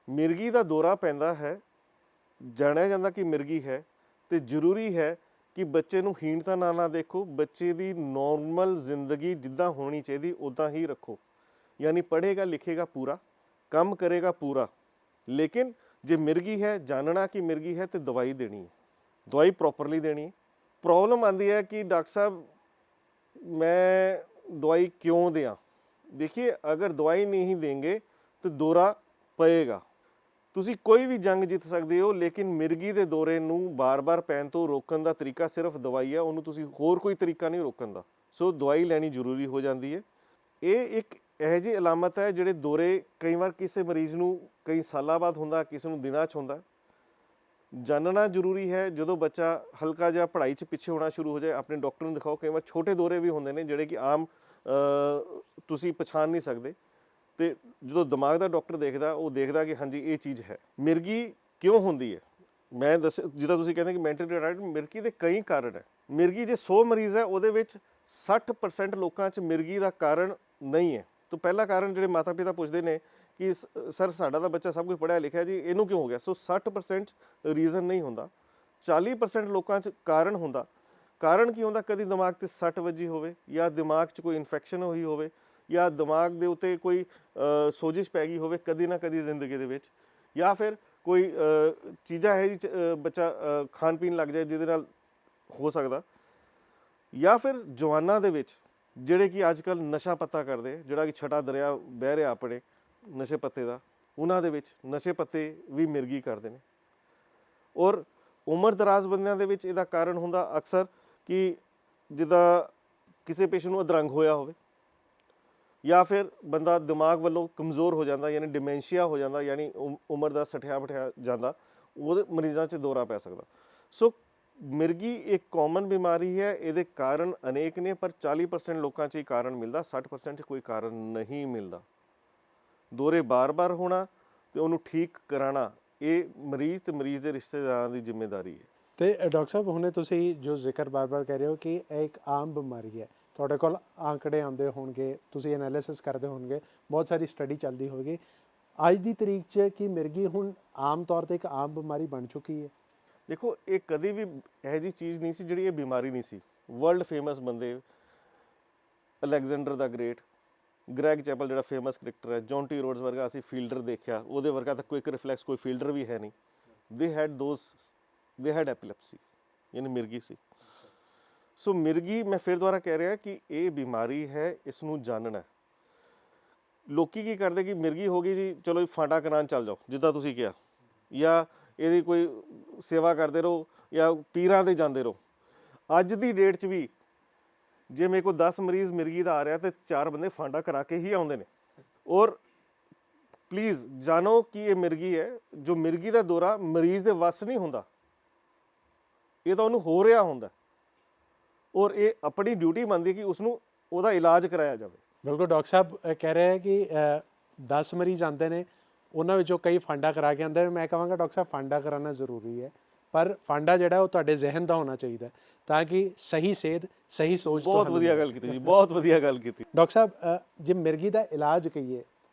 ਮਿਰਗੀ ਦਾ ਦੌਰਾ ਪੈਂਦਾ ਹੈ, ਜਾਣਿਆ ਜਾਂਦਾ ਕਿ ਮਿਰਗੀ ਹੈ, ਤੇ ਜ਼ਰੂਰੀ ਹੈ ਕਿ ਬੱਚੇ ਨੂੰ ਹੀਣਤਾ ਨਾ ਦੇਖੋ। ਬੱਚੇ ਦੀ ਨੋਰਮਲ ਜ਼ਿੰਦਗੀ ਜਿੱਦਾਂ ਹੋਣੀ ਚਾਹੀਦੀ ਉੱਦਾਂ ਹੀ ਰੱਖੋ। ਯਾਨੀ ਪੜ੍ਹੇਗਾ ਲਿਖੇਗਾ ਪੂਰਾ, ਕੰਮ ਕਰੇਗਾ ਪੂਰਾ। ਲੇਕਿਨ ਜੇ ਮਿਰਗੀ ਹੈ, ਜਾਣਨਾ ਕਿ ਮਿਰਗੀ ਹੈ, ਤੇ ਦਵਾਈ ਦੇਣੀ ਹੈ, ਦਵਾਈ ਪ੍ਰੋਪਰਲੀ ਦੇਣੀ ਹੈ। ਪ੍ਰੋਬਲਮ ਆਉਂਦੀ ਹੈ ਕਿ ਡਾਕਟਰ ਸਾਹਿਬ ਮੈਂ ਦਵਾਈ ਕਿਉਂ ਦਿਆਂ? देखिए, अगर दवाई नहीं देंगे तो दौरा पएगा। ਤੁਸੀਂ ਕੋਈ ਵੀ ਜੰਗ ਜਿੱਤ ਸਕਦੇ ਹੋ, ਲੇਕਿਨ ਮਿਰਗੀ ਦੇ ਦੌਰੇ ਨੂੰ ਬਾਰ-ਬਾਰ ਪੈਣ ਤੋਂ ਰੋਕਣ ਦਾ ਤਰੀਕਾ ਸਿਰਫ ਦਵਾਈ ਹੈ। ਉਹਨੂੰ ਤੁਸੀਂ ਹੋਰ ਕੋਈ ਤਰੀਕਾ ਨਹੀਂ ਰੋਕਣ ਦਾ। ਸੋ ਦਵਾਈ ਲੈਣੀ ਜ਼ਰੂਰੀ ਹੋ ਜਾਂਦੀ ਹੈ। ਇਹ ਇੱਕ ਇਹੋ ਜਿਹੀ ਅਲਾਮਤ ਹੈ ਜਿਹੜੇ ਦੌਰੇ ਕਈ ਵਾਰ ਕਿਸੇ ਮਰੀਜ਼ ਨੂੰ ਕਈ ਸਾਲਾਂ ਬਾਅਦ ਹੁੰਦਾ, ਕਿਸੇ ਨੂੰ ਦਿਨਾਂ 'ਚ ਹੁੰਦਾ। ਜਾਣਨਾ ਜ਼ਰੂਰੀ ਹੈ। ਜਦੋਂ ਬੱਚਾ ਹਲਕਾ ਜਿਹਾ ਪੜ੍ਹਾਈ 'ਚ ਪਿੱਛੇ ਹੋਣਾ ਸ਼ੁਰੂ ਹੋ ਜਾਏ, ਆਪਣੇ ਡਾਕਟਰ ਨੂੰ ਦਿਖਾਓ। ਕਈ ਵਾਰ ਛੋਟੇ ਦੌਰੇ ਵੀ ਹੁੰਦੇ ਨੇ ਜਿਹੜੇ ਕਿ ਆਮ ਤੁਸੀਂ ਪਛਾਣ ਨਹੀਂ ਸਕਦੇ, ਤੇ ਜਦੋਂ ਦਿਮਾਗ ਦਾ ਡਾਕਟਰ ਦੇਖਦਾ, ਉਹ ਦੇਖਦਾ ਕਿ ਹਾਂਜੀ ਇਹ ਚੀਜ਼ ਹੈ। ਮਿਰਗੀ ਕਿਉਂ ਹੁੰਦੀ ਹੈ? ਮੈਂ ਦੱਸ, ਜਿੱਦਾਂ ਤੁਸੀਂ ਕਹਿੰਦੇ ਕਿ ਮੈਂਟਲੀ ਰਿਟਾਰਡ, ਮਿਰਗੀ ਦੇ ਕਈ ਕਾਰਨ ਹੈ। ਮਿਰਗੀ ਜੇ 100 ਮਰੀਜ਼ ਹੈ, ਉਹਦੇ ਵਿੱਚ 60% ਲੋਕਾਂ 'ਚ ਮਿਰਗੀ ਦਾ ਕਾਰਨ ਨਹੀਂ ਹੈ। ਤਾਂ ਪਹਿਲਾ ਕਾਰਨ ਜਿਹੜੇ ਮਾਤਾ ਪਿਤਾ ਪੁੱਛਦੇ ਨੇ ਕਿ ਸਰ ਸਾਡਾ ਤਾਂ ਬੱਚਾ ਸਭ ਕੁਝ ਪੜ੍ਹਿਆ ਲਿਖਿਆ ਜੀ, ਇਹਨੂੰ ਕਿਉਂ ਹੋ ਗਿਆ? ਸੋ 60% ਰੀਜ਼ਨ ਨਹੀਂ ਹੁੰਦਾ, 40% ਲੋਕਾਂ 'ਚ ਕਾਰਨ ਹੁੰਦਾ। ਕਾਰਨ ਕੀ ਹੁੰਦਾ? ਕਦੀ ਦਿਮਾਗ 'ਤੇ ਸੱਟ ਵੱਜੀ ਹੋਵੇ, ਜਾਂ ਦਿਮਾਗ 'ਚ ਕੋਈ ਇਨਫੈਕਸ਼ਨ ਹੋਈ ਹੋਵੇ, ਜਾਂ ਦਿਮਾਗ ਦੇ ਉੱਤੇ ਕੋਈ ਸੋਜਿਸ਼ ਪੈ ਗਈ ਹੋਵੇ ਕਦੀ ਨਾ ਕਦੀ ਜ਼ਿੰਦਗੀ ਦੇ ਵਿੱਚ, ਜਾਂ ਫਿਰ ਕੋਈ ਚੀਜ਼ਾਂ ਹੈ ਜੀ ਬੱਚਾ ਖਾਣ ਪੀਣ ਲੱਗ ਜਾਏ ਜਿਹਦੇ ਨਾਲ ਹੋ ਸਕਦਾ, ਜਾਂ ਫਿਰ ਜਵਾਨਾਂ ਦੇ ਵਿੱਚ ਜਿਹੜੇ ਕਿ ਅੱਜ ਕੱਲ੍ਹ ਨਸ਼ਾ ਪੱਤਾ ਕਰਦੇ, ਜਿਹੜਾ ਕਿ ਛਟਾ ਦਰਿਆ ਵਹਿ ਰਿਹਾ ਆਪਣੇ ਨਸ਼ੇ ਪੱਤੇ ਦਾ, ਉਹਨਾਂ ਦੇ ਵਿੱਚ ਨਸ਼ੇ ਪੱਤੇ ਵੀ ਮਿਰਗੀ ਕਰਦੇ ਨੇ। ਔਰ ਉਮਰ ਦਰਾਜ਼ ਬੰਦਿਆਂ ਦੇ ਵਿੱਚ ਇਹਦਾ ਕਾਰਨ ਹੁੰਦਾ ਅਕਸਰ ਕਿ ਜਿੱਦਾਂ ਕਿਸੇ ਪੇਸ਼ੈਂਟ ਨੂੰ ਅਧਰੰਗ ਹੋਇਆ ਹੋਵੇ, ਜਾਂ ਫਿਰ ਬੰਦਾ ਦਿਮਾਗ ਵੱਲੋਂ ਕਮਜ਼ੋਰ ਹੋ ਜਾਂਦਾ, ਯਾਨੀ ਡਿਮੈਂਸ਼ੀਆ ਹੋ ਜਾਂਦਾ, ਯਾਨੀ ਉਮਰ ਦਾ ਸਠਿਆ ਬਠਿਆ ਜਾਂਦਾ, ਉਹਦੇ ਮਰੀਜ਼ਾਂ 'ਚ ਦੌਰਾ ਪੈ ਸਕਦਾ। ਸੋ ਮਿਰਗੀ ਇੱਕ ਕਾਮਨ ਬਿਮਾਰੀ ਹੈ। ਇਹਦੇ ਕਾਰਨ ਅਨੇਕ ਨੇ, ਪਰ 40% ਲੋਕਾਂ 'ਚ ਹੀ ਕਾਰਨ ਮਿਲਦਾ, 60% 'ਚ ਕੋਈ ਕਾਰਨ ਨਹੀਂ ਮਿਲਦਾ। ਦੌਰੇ ਬਾਰ-ਬਾਰ ਹੋਣਾ ਤੇ ਉਹਨੂੰ ਠੀਕ ਕਰਾਉਣਾ, ਇਹ ਮਰੀਜ਼ ਤੇ ਮਰੀਜ਼ ਦੇ ਰਿਸ਼ਤੇਦਾਰਾਂ ਦੀ ਜ਼ਿੰਮੇਵਾਰੀ ਹੈ। ਤੇ ਡਾਕਟਰ ਸਾਹਿਬ, ਹੁਣੇ ਤੁਸੀਂ ਜੋ ਜ਼ਿਕਰ ਬਾਰ-ਬਾਰ ਕਰ ਰਹੇ ਹੋ ਕਿ ਇਹ ਇੱਕ ਆਮ ਬਿਮਾਰੀ ਹੈ, ਤੁਹਾਡੇ ਕੋਲ ਆંકੜੇ ਆਉਂਦੇ ਹੋਣਗੇ, ਤੁਸੀਂ ਐਨਾਲਿਸਿਸ ਕਰਦੇ ਹੋਣਗੇ, ਬਹੁਤ ਸਾਰੀ ਸਟੱਡੀ ਚੱਲਦੀ ਹੋਵੇਗੀ। ਅੱਜ ਦੀ ਤਰੀਕ 'ਚ ਕੀ ਮਿਰਗੀ ਹੁਣ ਆਮ ਤੌਰ 'ਤੇ ਇੱਕ ਆਮ ਬਿਮਾਰੀ ਬਣ ਚੁੱਕੀ ਹੈ? ਦੇਖੋ, ਇਹ ਕਦੀ ਵੀ ਇਹੋ ਜਿਹੀ ਚੀਜ਼ ਨਹੀਂ ਸੀ ਜਿਹੜੀ ਇਹ ਬਿਮਾਰੀ ਨਹੀਂ ਸੀ। ਵਰਲਡ ਫੇਮਸ ਬੰਦੇ, ਅਲੈਗਜ਼ੈਂਡਰ ਦਾ ਗ੍ਰੇਟ, ਗ੍ਰੈਗ ਚੈਪਲ ਜਿਹੜਾ ਫੇਮਸ ਕ੍ਰਿਕਟਰ ਹੈ, ਜੌਂਟੀ ਰੋਡਸ ਵਰਗਾ ਅਸੀਂ ਫੀਲਡਰ ਦੇਖਿਆ, ਉਹਦੇ ਵਰਗਾ ਤਾਂ ਕੁਇਕ ਰਿਫਲੈਕਸ ਕੋਈ ਫੀਲਡਰ ਵੀ ਹੈ ਨਹੀਂ। ਦੇ ਹੈਡ ਐਪੀਲੈਪਸੀ, ਯਾਨੀ ਮਿਰਗੀ ਸੀ। ਸੋ ਮਿਰਗੀ, ਮੈਂ ਫਿਰ ਦੁਬਾਰਾ ਕਹਿ ਰਿਹਾ ਕਿ ਇਹ ਬਿਮਾਰੀ ਹੈ, ਇਸ ਨੂੰ ਜਾਣਨਾ। ਲੋਕੀ ਕੀ ਕਰਦੇ ਕਿ ਮਿਰਗੀ ਹੋ ਗਈ ਜੀ, ਚਲੋ ਫਾਂਡਾ ਕਰਾਉਣ ਚੱਲ ਜਾਓ, ਜਿੱਦਾਂ ਤੁਸੀਂ ਕਿਹਾ, ਜਾਂ ਇਹਦੀ ਕੋਈ ਸੇਵਾ ਕਰਦੇ ਰਹੋ, ਜਾਂ ਪੀਰਾਂ ਦੇ ਜਾਂਦੇ ਰਹੋ। ਅੱਜ ਦੀ ਡੇਟ 'ਚ ਵੀ ਜੇ ਮੇਰੇ ਕੋਲ 10 ਮਰੀਜ਼ ਮਿਰਗੀ ਦਾ ਆ ਰਿਹਾ, ਤੇ 4 ਬੰਦੇ ਫਾਂਡਾ ਕਰਾ ਕੇ ਹੀ ਆਉਂਦੇ ਨੇ। ਔਰ ਪਲੀਜ਼ ਜਾਣੋ ਕਿ ਇਹ ਮਿਰਗੀ ਹੈ। ਜੋ ਮਿਰਗੀ ਦਾ ਦੌਰਾ ਮਰੀਜ਼ ਦੇ ਵੱਸ ਨਹੀਂ ਹੁੰਦਾ, ਇਹ ਤਾਂ ਉਹਨੂੰ ਹੋ ਰਿਹਾ ਹੁੰਦਾ, ਔਰ ਇਹ ਆਪਣੀ ਡਿਊਟੀ ਬਣਦੀ ਕਿ ਉਸਨੂੰ ਉਹਦਾ ਇਲਾਜ ਕਰਾਇਆ ਜਾਵੇ। ਬਿਲਕੁਲ, ਡਾਕਟਰ ਸਾਹਿਬ ਕਹਿ ਰਹੇ ਹੈ ਕਿ 10 ਮਰੀਜ਼ ਆਉਂਦੇ ਨੇ, ਉਹਨਾਂ ਵਿੱਚੋਂ ਕਈ ਫਾਂਡਾ ਕਰਾ ਕੇ ਆਉਂਦੇ ਨੇ। ਮੈਂ ਕਹਾਂਗਾ ਡਾਕਟਰ ਸਾਹਿਬ, ਫਾਂਡਾ ਕਰਾਉਣਾ ਜ਼ਰੂਰੀ ਹੈ, ਪਰ ਫਾਂਡਾ ਜਿਹੜਾ ਉਹ ਤੁਹਾਡੇ ਜ਼ਿਹਨ ਦਾ ਹੋਣਾ ਚਾਹੀਦਾ, ਤਾਂ ਕਿ ਸਹੀ ਸੇਧ, ਸਹੀ ਸੋਚ। ਬਹੁਤ ਵਧੀਆ ਗੱਲ ਕੀਤੀ ਜੀ, ਬਹੁਤ ਵਧੀਆ ਗੱਲ ਕੀਤੀ। ਡਾਕਟਰ ਸਾਹਿਬ, ਜੇ ਮਿਰਗੀ ਦਾ ਇਲਾਜ ਕਹੀਏ,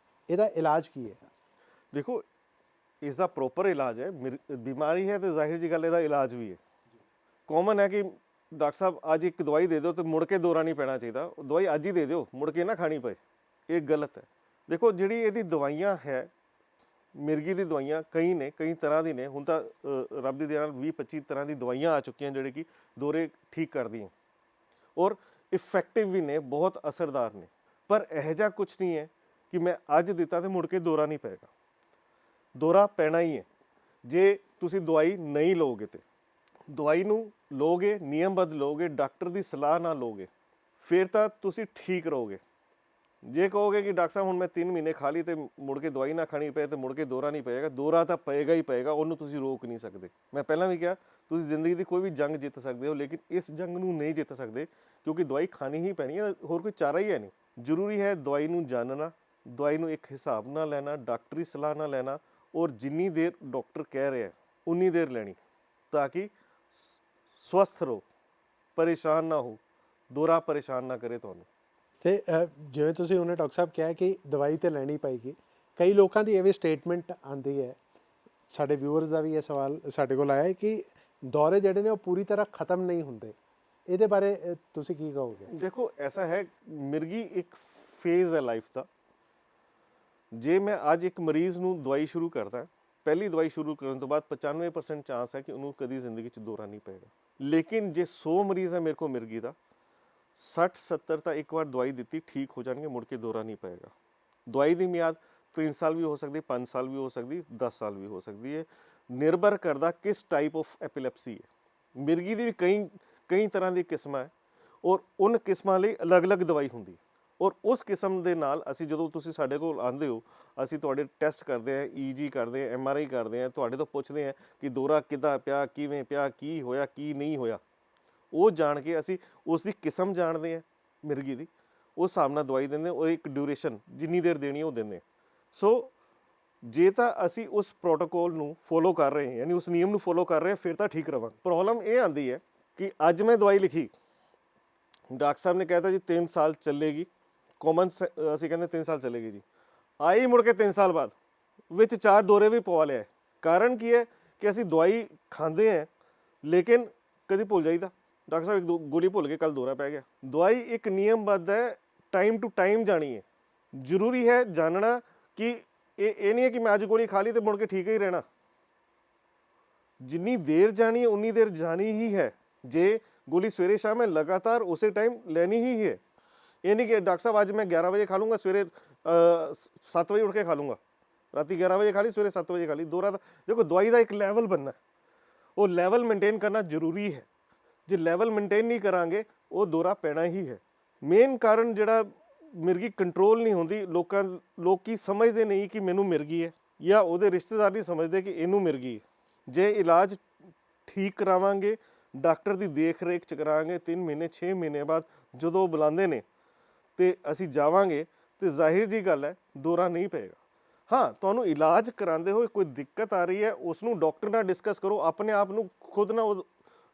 ਇਹਦਾ ਇਲਾਜ ਕੀ ਹੈ? ਦੇਖੋ, ਇਸ ਦਾ ਪ੍ਰੋਪਰ ਇਲਾਜ ਹੈ। ਬਿਮਾਰੀ ਹੈ ਤੇ ਜ਼ਾਹਿਰ ਜੀ ਗੱਲ, ਇਹਦਾ ਇਲਾਜ ਵੀ ਹੈ। ਕਾਮਨ ਹੈ ਕਿ ਡਾਕਟਰ ਸਾਹਿਬ ਅੱਜ ਇੱਕ ਦਵਾਈ ਦੇ ਦਿਓ ਤੇ ਮੁੜ ਕੇ ਦੌਰਾ ਨਹੀਂ ਪੈਣਾ ਚਾਹੀਦਾ। ਦਵਾਈ ਅੱਜ ਹੀ ਦੇ ਦਿਓ, ਮੁੜ ਕੇ ਨਾ ਖਾਣੀ ਪਏ, ਇਹ ਗਲਤ ਹੈ। ਦੇਖੋ, ਜਿਹੜੀ ਇਹਦੀ ਦਵਾਈਆਂ ਹੈ, ਮਿਰਗੀ ਦੀ ਦਵਾਈਆਂ ਕਈ ਨੇ, ਕਈ ਤਰ੍ਹਾਂ ਦੀ ਨੇ। ਹੁਣ ਤਾਂ ਰੱਬ ਦੀ ਦਇਆ ਨਾਲ 20-25 ਤਰ੍ਹਾਂ ਦੀ ਦਵਾਈਆਂ ਆ ਚੁੱਕੀਆਂ ਜਿਹੜੇ ਕਿ ਦੌਰੇ ਠੀਕ ਕਰਦੀਆਂ, ਔਰ ਇਫੈਕਟਿਵ ਵੀ ਨੇ, ਬਹੁਤ ਅਸਰਦਾਰ ਨੇ। ਪਰ ਇਹੋ ਜਿਹਾ ਕੁਛ ਨਹੀਂ ਹੈ ਕਿ ਮੈਂ ਅੱਜ ਦਿੱਤਾ ਤੇ ਮੁੜ ਕੇ ਦੌਰਾ ਨਹੀਂ ਪਏਗਾ। ਦੌਰਾ ਪੈਣਾ ਹੀ ਹੈ। ਜੇ ਤੁਸੀਂ ਦਵਾਈ ਨਹੀਂ ਲਓਗੇ, ਤੇ ਦਵਾਈ ਨੂੰ ਲਓਗੇ, ਨਿਯਮਬੱਧ ਲਓਗੇ, ਡਾਕਟਰ ਦੀ ਸਲਾਹ ਨਾਲ ਲਓਗੇ, ਫਿਰ ਤਾਂ ਤੁਸੀਂ ਠੀਕ ਰਹੋਗੇ। ਜੇ ਕਹੋਗੇ ਕਿ ਡਾਕਟਰ ਸਾਹਿਬ ਹੁਣ ਮੈਂ 3 ਮਹੀਨੇ ਖਾ ਲਈ ਤੇ ਮੁੜ ਕੇ ਦਵਾਈ ਨਾ ਖਾਣੀ ਪਏ ਤੇ ਮੁੜ ਕੇ ਦੌਰਾ ਨਹੀਂ ਪਏਗਾ, ਦੌਰਾ ਤਾਂ ਪਏਗਾ ਹੀ ਪਏਗਾ, ਉਹਨੂੰ ਤੁਸੀਂ ਰੋਕ ਨਹੀਂ ਸਕਦੇ। ਮੈਂ ਪਹਿਲਾਂ ਵੀ ਕਿਹਾ, ਤੁਸੀਂ ਜ਼ਿੰਦਗੀ ਦੀ ਕੋਈ ਵੀ ਜੰਗ ਜਿੱਤ ਸਕਦੇ ਹੋ, ਲੇਕਿਨ ਇਸ ਜੰਗ ਨੂੰ ਨਹੀਂ ਜਿੱਤ ਸਕਦੇ ਕਿਉਂਕਿ ਦਵਾਈ ਖਾਣੀ ਹੀ ਪੈਣੀ ਹੈ, ਹੋਰ ਕੋਈ ਚਾਰਾ ਹੀ ਹੈ ਨਹੀਂ। ਜ਼ਰੂਰੀ ਹੈ ਦਵਾਈ ਨੂੰ ਜਾਣਨਾ, ਦਵਾਈ ਨੂੰ ਇੱਕ ਹਿਸਾਬ ਨਾਲ ਲੈਣਾ, ਡਾਕਟਰੀ ਸਲਾਹ ਨਾਲ ਲੈਣਾ, ਔਰ ਜਿੰਨੀ ਦੇਰ ਡਾਕਟਰ ਕਹਿ ਰਿਹਾ ਉਨੀ ਦੇਰ ਲੈਣੀ, ਤਾਂ ਕਿ ਸਵਸਥ ਰਹੋ, ਪਰੇਸ਼ਾਨ ਨਾ ਹੋ, ਦੌਰਾ ਪਰੇਸ਼ਾਨ ਨਾ ਕਰੇ ਤੁਹਾਨੂੰ। ਤੇ ਜਿਵੇਂ ਤੁਸੀਂ ਉਹਨੇ ਡਾਕਟਰ ਸਾਹਿਬ ਕਿਹਾ ਕਿ ਦਵਾਈ ਤੇ ਲੈਣੀ ਪਏਗੀ, ਕਈ ਲੋਕਾਂ ਦੀ ਇਹ ਵੀ ਸਟੇਟਮੈਂਟ ਆਉਂਦੀ ਹੈ, ਸਾਡੇ ਵਿਊਅਰਸ ਦਾ ਵੀ ਇਹ ਸਵਾਲ ਸਾਡੇ ਕੋਲ ਆਇਆ ਹੈ ਕਿ ਦੌਰੇ ਜਿਹੜੇ ਨੇ ਉਹ ਪੂਰੀ ਤਰ੍ਹਾਂ ਖਤਮ ਨਹੀਂ ਹੁੰਦੇ, ਇਹਦੇ ਬਾਰੇ ਤੁਸੀਂ ਕੀ ਕਹੋਗੇ? ਦੇਖੋ ਐਸਾ ਹੈ, ਮਿਰਗੀ ਇੱਕ ਫੇਜ਼ ਹੈ ਲਾਈਫ ਦਾ। ਜੇ ਮੈਂ ਅੱਜ ਇੱਕ ਮਰੀਜ਼ ਨੂੰ ਦਵਾਈ ਸ਼ੁਰੂ ਕਰਦਾ, ਪਹਿਲੀ ਦਵਾਈ ਸ਼ੁਰੂ ਕਰਨ ਤੋਂ ਬਾਅਦ 95% ਚਾਂਸ ਹੈ ਕਿ ਉਹਨੂੰ ਕਦੀ ਜ਼ਿੰਦਗੀ 'ਚ ਦੌਰਾ ਨਹੀਂ ਪਏਗਾ। ਲੇਕਿਨ ਜੇ 100 ਮਰੀਜ਼ ਹੈ ਮੇਰੇ ਕੋਲ ਮਿਰਗੀ ਦਾ, 60-70 ਤਾਂ ਇੱਕ ਵਾਰ ਦਵਾਈ ਦਿੱਤੀ ਠੀਕ ਹੋ ਜਾਣਗੇ, ਮੁੜ ਕੇ ਦੌਰਾ ਨਹੀਂ ਪਏਗਾ। ਦਵਾਈ ਦੀ ਮਿਆਦ 3 ਸਾਲ ਵੀ ਹੋ ਸਕਦੀ, 5 ਸਾਲ ਵੀ ਹੋ ਸਕਦੀ, 10 ਸਾਲ ਵੀ ਹੋ ਸਕਦੀ ਹੈ, ਨਿਰਭਰ ਕਰਦਾ ਕਿਸ ਟਾਈਪ ਆਫ ਐਪੀਲੈਪਸੀ ਹੈ। ਮਿਰਗੀ ਦੀ ਵੀ ਕਈ ਤਰ੍ਹਾਂ ਦੀ ਕਿਸਮਾਂ ਹੈ, ਔਰ ਉਨ ਕਿਸਮਾਂ ਲਈ ਅਲੱਗ-ਅਲੱਗ ਦਵਾਈ ਹੁੰਦੀ, ਔਰ ਉਸ ਕਿਸਮ ਦੇ ਨਾਲ ਅਸੀਂ ਜਦੋਂ ਤੁਸੀਂ ਸਾਡੇ ਕੋਲ ਆਉਂਦੇ ਹੋ, ਅਸੀਂ ਤੁਹਾਡੇ ਟੈਸਟ ਕਰਦੇ ਹਾਂ, EG ਕਰਦੇ ਹਾਂ, MRI ਕਰਦੇ ਹਾਂ, ਤੁਹਾਡੇ ਤੋਂ ਪੁੱਛਦੇ ਹਾਂ ਕਿ ਦੌਰਾ ਕਿੱਦਾਂ ਪਿਆ, ਕਿਵੇਂ ਪਿਆ, ਕੀ ਹੋਇਆ, ਕੀ ਨਹੀਂ ਹੋਇਆ। ਉਹ ਜਾਣ ਕੇ ਅਸੀਂ ਉਸ ਦੀ ਕਿਸਮ ਜਾਣਦੇ ਹਾਂ ਮਿਰਗੀ ਦੀ, ਉਸ ਹਿਸਾਬ ਨਾਲ ਦਵਾਈ ਦਿੰਦੇ, ਔਰ ਇੱਕ ਡਿਊਰੇਸ਼ਨ ਜਿੰਨੀ ਦੇਰ ਦੇਣੀ ਉਹ ਦਿੰਦੇ। ਸੋ ਜੇ ਤਾਂ ਅਸੀਂ ਉਸ ਪ੍ਰੋਟੋਕੋਲ ਨੂੰ ਫੋਲੋ ਕਰ ਰਹੇ ਹਾਂ, ਯਾਨੀ ਉਸ ਨਿਯਮ ਨੂੰ ਫੋਲੋ ਕਰ ਰਹੇ ਹਾਂ, ਫਿਰ ਤਾਂ ਠੀਕ ਰਵਾਂਗੇ। ਪ੍ਰੋਬਲਮ ਇਹ ਆਉਂਦੀ ਹੈ ਕਿ ਅੱਜ ਮੈਂ ਦਵਾਈ ਲਿਖੀ, ਡਾਕਟਰ ਸਾਹਿਬ ਨੇ ਕਹਿਤਾ ਜੀ 3 ਸਾਲ ਚੱਲੇਗੀ, ਕਾਮਨ ਅਸੀਂ ਕਹਿੰਦੇ 3 ਸਾਲ ਚੱਲੇਗੀ ਜੀ, ਆਈ ਮੁੜ ਕੇ 3 ਸਾਲ ਬਾਅਦ ਵਿੱਚ 4 ਦੌਰੇ ਵੀ ਪਵਾ ਲਿਆ। ਕਾਰਨ ਕੀ ਹੈ ਕਿ ਅਸੀਂ ਦਵਾਈ ਖਾਂਦੇ ਹਾਂ ਲੇਕਿਨ ਕਦੀ ਭੁੱਲ ਜਾਈਦਾ, ਡਾਕਟਰ ਸਾਹਿਬ ਇੱਕ ਗੋਲੀ ਭੁੱਲ ਕੇ ਕੱਲ ਦੌਰਾ ਪੈ ਗਿਆ। ਦਵਾਈ ਇੱਕ ਨਿਯਮਬੱਧ ਹੈ, ਟਾਈਮ ਟੂ ਟਾਈਮ ਜਾਣੀ ਹੈ। ਜ਼ਰੂਰੀ ਹੈ ਜਾਣਨਾ ਕਿ ਇਹ ਨਹੀਂ ਹੈ ਕਿ ਮੈਂ ਅੱਜ ਗੋਲੀ ਖਾ ਲਈ ਤੇ ਮੁੜ ਕੇ ਠੀਕ ਹੀ ਰਹਿਣਾ। ਜਿੰਨੀ ਦੇਰ ਜਾਣੀ ਹੈ ਉਨੀ ਦੇਰ ਜਾਣੀ ਹੀ ਹੈ। ਜੇ ਗੋਲੀ ਸਵੇਰੇ ਸ਼ਾਮ ਹੈ ਲਗਾਤਾਰ ਉਸੇ ਟਾਈਮ ਲੈਣੀ ਹੀ ਹੈ। ਇਹ ਨਹੀਂ ਕਿ ਡਾਕਟਰ ਸਾਹਿਬ ਅੱਜ ਮੈਂ 11 ਵਜੇ ਖਾ ਲੂੰਗਾ, ਸਵੇਰੇ 7 ਵਜੇ ਉੱਠ ਕੇ ਖਾ ਲੂੰਗਾ, ਰਾਤੀ 11 ਵਜੇ ਖਾ ਲਈ, ਸਵੇਰੇ 7 ਵਜੇ ਖਾ ਲਈ। ਦੌਰਾ ਦਾ ਦੇਖੋ ਦਵਾਈ ਦਾ ਇੱਕ ਲੈਵਲ ਬਣਨਾ, ਉਹ ਲੈਵਲ ਮੇਨਟੇਨ ਕਰਨਾ ਜ਼ਰੂਰੀ ਹੈ। ਜੇ ਲੈਵਲ ਮੇਨਟੇਨ ਨਹੀਂ ਕਰਾਂਗੇ ਉਹ ਦੌਰਾ ਪੈਣਾ ਹੀ ਹੈ। ਮੇਨ ਕਾਰਨ ਜਿਹੜਾ ਮਿਰਗੀ ਕੰਟਰੋਲ ਨਹੀਂ ਹੁੰਦੀ, ਲੋਕੀ ਸਮਝਦੇ ਨਹੀਂ ਕਿ ਮੈਨੂੰ ਮਿਰਗੀ ਹੈ, ਜਾਂ ਉਹਦੇ ਰਿਸ਼ਤੇਦਾਰ ਨਹੀਂ ਸਮਝਦੇ ਕਿ ਇਹਨੂੰ ਮਿਰਗੀ ਹੈ। ਜੇ ਇਲਾਜ ਠੀਕ ਕਰਾਵਾਂਗੇ, ਡਾਕਟਰ ਦੀ ਦੇਖ ਰੇਖ ਚ ਕਰਾਂਗੇ, 3 ਮਹੀਨੇ 6 ਮਹੀਨੇ ਬਾਅਦ ਜਦੋਂ ਉਹ ਬੁਲਾਉਂਦੇ ਨੇ ਤੇ ਅਸੀਂ ਜਾਵਾਂਗੇ, ਤੇ ਜ਼ਾਹਿਰ ਜੀ ਗੱਲ ਹੈ ਦੌਰਾ ਨਹੀਂ ਪਏਗਾ। ਹਾਂ, ਤੁਹਾਨੂੰ ਇਲਾਜ ਕਰਾਉਂਦੇ ਹੋਏ ਕੋਈ ਦਿੱਕਤ ਆ ਰਹੀ ਹੈ, ਉਸ ਨੂੰ ਡਾਕਟਰ ਨਾਲ ਡਿਸਕਸ ਕਰੋ, ਆਪਣੇ ਆਪ ਨੂੰ ਖੁਦ ਨਾ ਉਹ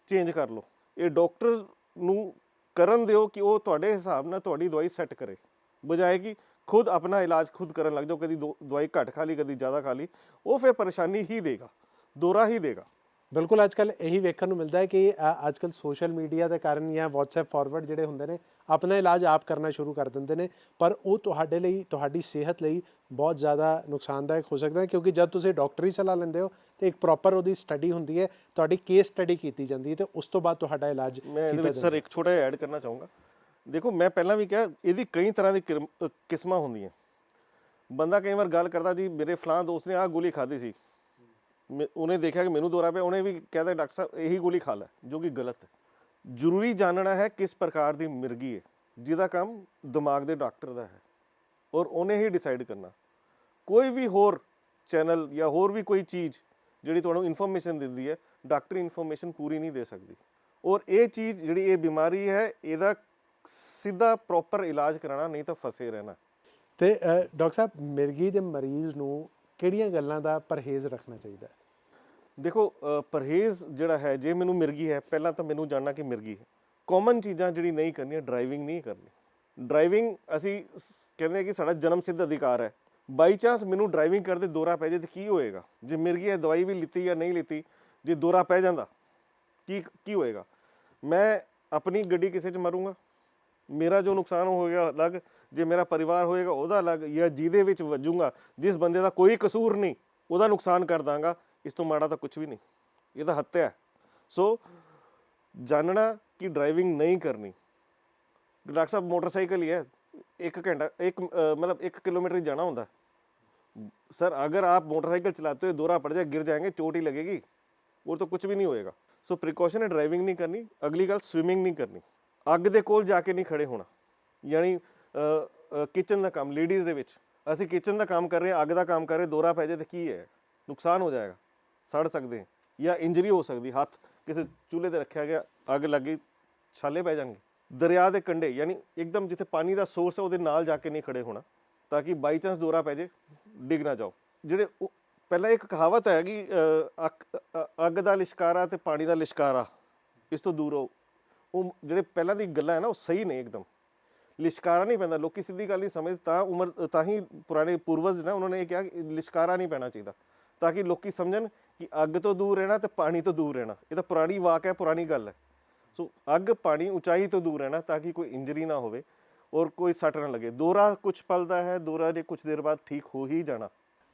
ਚੇਂਜ ਕਰ ਲਓ। ਇਹ ਡਾਕਟਰ ਨੂੰ ਕਰਨ ਦਿਓ ਕਿ ਉਹ ਤੁਹਾਡੇ ਹਿਸਾਬ ਨਾਲ ਤੁਹਾਡੀ ਦਵਾਈ ਸੈੱਟ ਕਰੇ, ਬਜਾਏ ਕਿ ਖੁਦ ਆਪਣਾ ਇਲਾਜ ਖੁਦ ਕਰਨ ਲੱਗ ਜਾਓ। ਕਦੀ ਦਵਾਈ ਘੱਟ ਖਾ ਲਈ, ਕਦੀ ਜ਼ਿਆਦਾ ਖਾ ਲਈ, ਉਹ ਫਿਰ ਪਰੇਸ਼ਾਨੀ ਹੀ ਦੇਗਾ, ਦੌਰਾ ਹੀ ਦੇਗਾ। ਬਿਲਕੁਲ, ਅੱਜ ਕੱਲ੍ਹ ਇਹੀ ਵੇਖਣ ਨੂੰ ਮਿਲਦਾ ਹੈ ਕਿ ਅੱਜ ਕੱਲ੍ਹ ਸੋਸ਼ਲ ਮੀਡੀਆ ਦੇ ਕਾਰਨ ਜਾਂ WhatsApp ਫਾਰਵਰਡ ਜਿਹੜੇ ਹੁੰਦੇ ਨੇ, ਆਪਣਾ ਇਲਾਜ ਆਪ ਕਰਨਾ ਸ਼ੁਰੂ ਕਰ ਦਿੰਦੇ ਨੇ, ਪਰ ਉਹ ਤੁਹਾਡੇ ਲਈ, ਤੁਹਾਡੀ ਸਿਹਤ ਲਈ ਬਹੁਤ ਜ਼ਿਆਦਾ ਨੁਕਸਾਨਦਾਇਕ ਹੋ ਸਕਦਾ ਹੈ। ਕਿਉਂਕਿ ਜਦ ਤੁਸੀਂ ਡਾਕਟਰੀ ਸਲਾਹ ਲੈਂਦੇ ਹੋ ਤਾਂ ਇੱਕ ਪ੍ਰੋਪਰ ਉਹਦੀ ਸਟੱਡੀ ਹੁੰਦੀ ਹੈ, ਤੁਹਾਡੀ ਕੇਸ ਸਟੱਡੀ ਕੀਤੀ ਜਾਂਦੀ ਹੈ, ਅਤੇ ਉਸ ਤੋਂ ਬਾਅਦ ਤੁਹਾਡਾ ਇਲਾਜ ਮੈਂ ਇਹਦੇ ਵਿੱਚ ਸਰ ਇੱਕ ਛੋਟਾ ਜਿਹਾ ਐਡ ਕਰਨਾ ਚਾਹੂੰਗਾ। ਦੇਖੋ, ਮੈਂ ਪਹਿਲਾਂ ਵੀ ਕਿਹਾ ਇਹਦੀ ਕਈ ਤਰ੍ਹਾਂ ਦੀ ਕਿਸਮਾਂ ਹੁੰਦੀਆਂ। ਬੰਦਾ ਕਈ ਵਾਰ ਗੱਲ ਕਰਦਾ ਜੀ ਮੇਰੇ ਫਲਾਂ ਦੋਸਤ ਨੇ ਆਹ ਗੋਲੀ ਖਾਧੀ ਸੀ, ਉਹਨੇ ਦੇਖਿਆ ਕਿ ਮੈਨੂੰ ਦੌਰਾ ਪਿਆ, ਉਹਨੇ ਵੀ ਕਹਿੰਦਾ ਡਾਕਟਰ ਸਾਹਿਬ ਇਹੀ ਗੋਲੀ ਖਾ ਲੈ, ਜੋ ਕਿ ਗਲਤ ਹੈ। ਜ਼ਰੂਰੀ ਜਾਣਨਾ ਹੈ ਕਿਸ ਪ੍ਰਕਾਰ ਦੀ ਮਿਰਗੀ ਹੈ, ਜਿਹਦਾ ਕੰਮ ਦਿਮਾਗ ਦੇ ਡਾਕਟਰ ਦਾ ਹੈ, ਔਰ ਉਹਨੇ ਹੀ ਡਿਸਾਈਡ ਕਰਨਾ। ਕੋਈ ਵੀ ਹੋਰ ਚੈਨਲ ਜਾਂ ਹੋਰ ਵੀ ਕੋਈ ਚੀਜ਼ ਜਿਹੜੀ ਤੁਹਾਨੂੰ ਇਨਫੋਰਮੇਸ਼ਨ ਦਿੰਦੀ ਹੈ, ਡਾਕਟਰੀ ਇਨਫੋਰਮੇਸ਼ਨ ਪੂਰੀ ਨਹੀਂ ਦੇ ਸਕਦੀ। ਔਰ ਇਹ ਚੀਜ਼ ਜਿਹੜੀ ਇਹ ਬਿਮਾਰੀ ਹੈ, ਇਹਦਾ ਸਿੱਧਾ ਪ੍ਰੋਪਰ ਇਲਾਜ ਕਰਾਉਣਾ, ਨਹੀਂ ਤਾਂ ਫਸੇ ਰਹਿਣਾ। ਤੇ ਡਾਕਟਰ ਸਾਹਿਬ, ਮਿਰਗੀ ਦੇ ਮਰੀਜ਼ ਨੂੰ ਕਿਹੜੀਆਂ ਗੱਲਾਂ ਦਾ ਪਰਹੇਜ਼ ਰੱਖਣਾ ਚਾਹੀਦਾ ਹੈ? ਦੇਖੋ, ਪਰਹੇਜ਼ ਜਿਹੜਾ ਹੈ, ਜੇ ਮੈਨੂੰ ਮਿਰਗੀ ਹੈ, ਪਹਿਲਾਂ ਤਾਂ ਮੈਨੂੰ ਜਾਣਨਾ ਕਿ ਮਿਰਗੀ ਹੈ। ਕਾਮਨ ਚੀਜ਼ਾਂ ਜਿਹੜੀ ਨਹੀਂ ਕਰਨੀਆਂ, ਡਰਾਈਵਿੰਗ ਨਹੀਂ ਕਰਨੀ। ਡਰਾਈਵਿੰਗ ਅਸੀਂ ਕਹਿੰਦੇ ਕਿ ਸਾਡਾ ਜਨਮ ਸਿੱਧ ਅਧਿਕਾਰ ਹੈ। ਬਾਈ ਚਾਂਸ ਮੈਨੂੰ ਡਰਾਈਵਿੰਗ ਕਰਦੇ ਦੌਰਾ ਪੈ ਜਾਏ ਤਾਂ ਕੀ ਹੋਏਗਾ? ਜੇ ਮਿਰਗੀ ਹੈ, ਦਵਾਈ ਵੀ ਲਿੱਤੀ ਜਾਂ ਨਹੀਂ ਲਿੱਤੀ, ਜੇ ਦੌਰਾ ਪੈ ਜਾਂਦਾ ਕੀ ਹੋਏਗਾ? ਮੈਂ ਆਪਣੀ ਗੱਡੀ ਕਿਸੇ 'ਚ ਮਾਰੂੰਗਾ, ਮੇਰਾ ਜੋ ਨੁਕਸਾਨ ਹੋਏਗਾ ਅਲੱਗ, ਜੇ ਮੇਰਾ ਪਰਿਵਾਰ ਹੋਏਗਾ ਉਹਦਾ ਅਲੱਗ, ਜਾਂ ਜਿਹਦੇ ਵਿੱਚ ਵੱਜੂਗਾ ਜਿਸ ਬੰਦੇ ਦਾ ਕੋਈ ਕਸੂਰ ਨਹੀਂ ਉਹਦਾ ਨੁਕਸਾਨ ਕਰ ਦਾਂਗਾ। ਇਸ ਤੋਂ ਮਾੜਾ ਤਾਂ ਕੁਝ ਵੀ ਨਹੀਂ, ਇਹ ਤਾਂ ਹੱਤਿਆ ਹੈ। ਸੋ ਜਾਣਨਾ ਕਿ ਡਰਾਈਵਿੰਗ ਨਹੀਂ ਕਰਨੀ। ਡਾਕਟਰ ਸਾਹਿਬ ਮੋਟਰਸਾਈਕਲ ਹੀ ਹੈ, 1 घंटा मतलब 1 किलोमीटर ही जाना होता है सर। अगर आप मोटरसाइकिल चलाते हुए दौरा पड़ जाए, गिर जाएंगे, चोट ही लगेगी, वो तो कुछ भी नहीं होएगा। सो प्रिकॉशन है, ड्राइविंग नहीं करनी। अगली गल, स्विमिंग नहीं करनी, ਅੱਗ ਦੇ ਕੋਲ ਜਾ ਕੇ ਨਹੀਂ ਖੜੇ ਹੋਣਾ। ਯਾਨੀ ਕਿਚਨ ਦਾ ਕੰਮ, ਲੇਡੀਜ਼ ਦੇ ਵਿੱਚ ਅਸੀਂ ਕਿਚਨ ਦਾ ਕੰਮ ਕਰ ਰਹੇ, ਅੱਗ ਦਾ ਕੰਮ ਕਰ ਰਹੇ, ਦੌਰਾ ਪੈ ਜਾਏ ਤਾਂ ਕੀ ਹੈ? ਨੁਕਸਾਨ ਹੋ ਜਾਏਗਾ, ਸੜ ਸਕਦੇ ਜਾਂ ਇੰਜਰੀ ਹੋ ਸਕਦੀ, ਹੱਥ ਕਿਸੇ ਚੁੱਲ੍ਹੇ ਤੇ ਰੱਖਿਆ ਗਿਆ, ਅੱਗ ਲੱਗ ਗਈ, ਛਾਲੇ ਪੈ ਜਾਣਗੇ। ਦਰਿਆ ਦੇ ਕੰਢੇ ਯਾਨੀ ਇੱਕਦਮ ਜਿੱਥੇ ਪਾਣੀ ਦਾ ਸੋਰਸ ਹੈ ਉਹਦੇ ਨਾਲ ਜਾ ਕੇ ਨਹੀਂ ਖੜੇ ਹੋਣਾ, ਤਾਂ ਕਿ ਬਾਈ ਚਾਂਸ ਦੌਰਾ ਪੈ ਜੇ ਡਿੱਗ ਨਾ ਜਾਓ। ਜਿਹੜੇ ਪਹਿਲਾਂ ਇੱਕ ਕਹਾਵਤ ਹੈ ਕਿ ਅੱਗ ਦਾ ਲਿਸ਼ਕਾਰਾ ਤੇ ਪਾਣੀ ਦਾ ਲਿਸ਼ਕਾਰਾ, ਇਸ ਤੋਂ ਦੂਰ ਰਹੋ। ਉਹ ਜਿਹੜੇ ਪਹਿਲਾਂ ਦੀ ਗੱਲਾਂ ਹੈ ਨਾ ਉਹ ਸਹੀ ਨੇ ਇੱਕਦਮ। ਲਿਸ਼ਕਾਰਾ ਨਹੀਂ ਪੈਂਦਾ, ਲੋਕੀ ਸਿੱਧੀ ਗੱਲ ਨਹੀਂ ਸਮਝਦੇ, ਤਾਂ ਹੀ ਪੁਰਾਣੇ ਪੂਰਵਜ ਨੇ ਉਹਨਾਂ ਨੇ ਇਹ ਕਿਹਾ ਕਿ ਲਿਸ਼ਕਾਰਾ ਨਹੀਂ ਪੈਣਾ ਚਾਹੀਦਾ, ਤਾਂ ਕਿ ਲੋਕੀ ਸਮਝਣ ਕਿ ਅੱਗ ਤੋਂ ਦੂਰ ਰਹਿਣਾ ਤੇ ਪਾਣੀ ਤੋਂ ਦੂਰ ਰਹਿਣਾ। ਇਹ ਤਾਂ ਪੁਰਾਣੀ ਵਾਕ ਹੈ, ਪੁਰਾਣੀ ਗੱਲ ਹੈ। ਸੋ ਅੱਗ, ਪਾਣੀ, ਉਚਾਈ ਤੋਂ ਦੂਰ ਰਹਿਣਾ ਤਾਂ ਕਿ ਕੋਈ ਇੰਜਰੀ ਨਾ ਹੋਵੇ ਔਰ ਕੋਈ ਸੱਟ ਨਾ ਲੱਗੇ। ਦੌਰਾ ਕੁਝ ਪਲ ਦਾ ਹੈ, ਦੌਰਾ ਨੇ ਕੁਝ ਦੇਰ ਬਾਅਦ ਠੀਕ ਹੋ ਹੀ ਜਾਣਾ।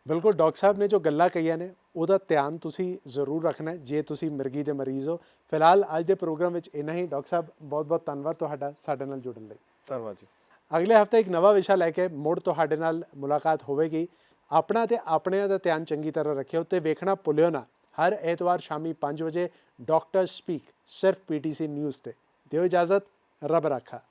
ਬਿਲਕੁਲ ਡਾਕਟਰ ਸਾਹਿਬ ਨੇ ਜੋ ਗੱਲਾਂ ਕਹੀਆਂ ਨੇ ਉਹਦਾ ਧਿਆਨ ਤੁਸੀਂ ਜ਼ਰੂਰ ਰੱਖਣਾ ਜੇ ਤੁਸੀਂ ਮਿਰਗੀ ਦੇ ਮਰੀਜ਼ ਹੋ। ਫਿਲਹਾਲ ਅੱਜ ਦੇ ਪ੍ਰੋਗਰਾਮ ਵਿੱਚ ਇੰਨਾ ਹੀ। ਡਾਕਟਰ ਸਾਹਿਬ ਬਹੁਤ ਬਹੁਤ ਧੰਨਵਾਦ ਤੁਹਾਡਾ ਸਾਡੇ ਨਾਲ ਜੁੜਨ ਲਈ। ਧੰਨਵਾਦ ਜੀ। ਅਗਲੇ ਹਫਤੇ ਇੱਕ ਨਵਾਂ ਵਿਸ਼ਾ ਲੈ ਕੇ ਮੁੜ ਤੁਹਾਡੇ ਨਾਲ ਮੁਲਾਕਾਤ ਹੋਵੇਗੀ। ਆਪਣਾ ਤੇ ਆਪਣਿਆਂ ਦਾ ਧਿਆਨ ਚੰਗੀ ਤਰ੍ਹਾਂ ਰੱਖਿਓ ਤੇ ਵੇਖਣਾ ਭੁੱਲਿਓ ਨਾ ਹਰ ਐਤਵਾਰ ਸ਼ਾਮੀ 5 ਵਜੇ ਡਾਕਟਰ ਸਪੀਕ, ਸਿਰਫ PTC ਨਿਊਜ਼ ਤੇ। ਦਿਓ ਇਜਾਜ਼ਤ, ਰੱਬ ਰਾਖਾ।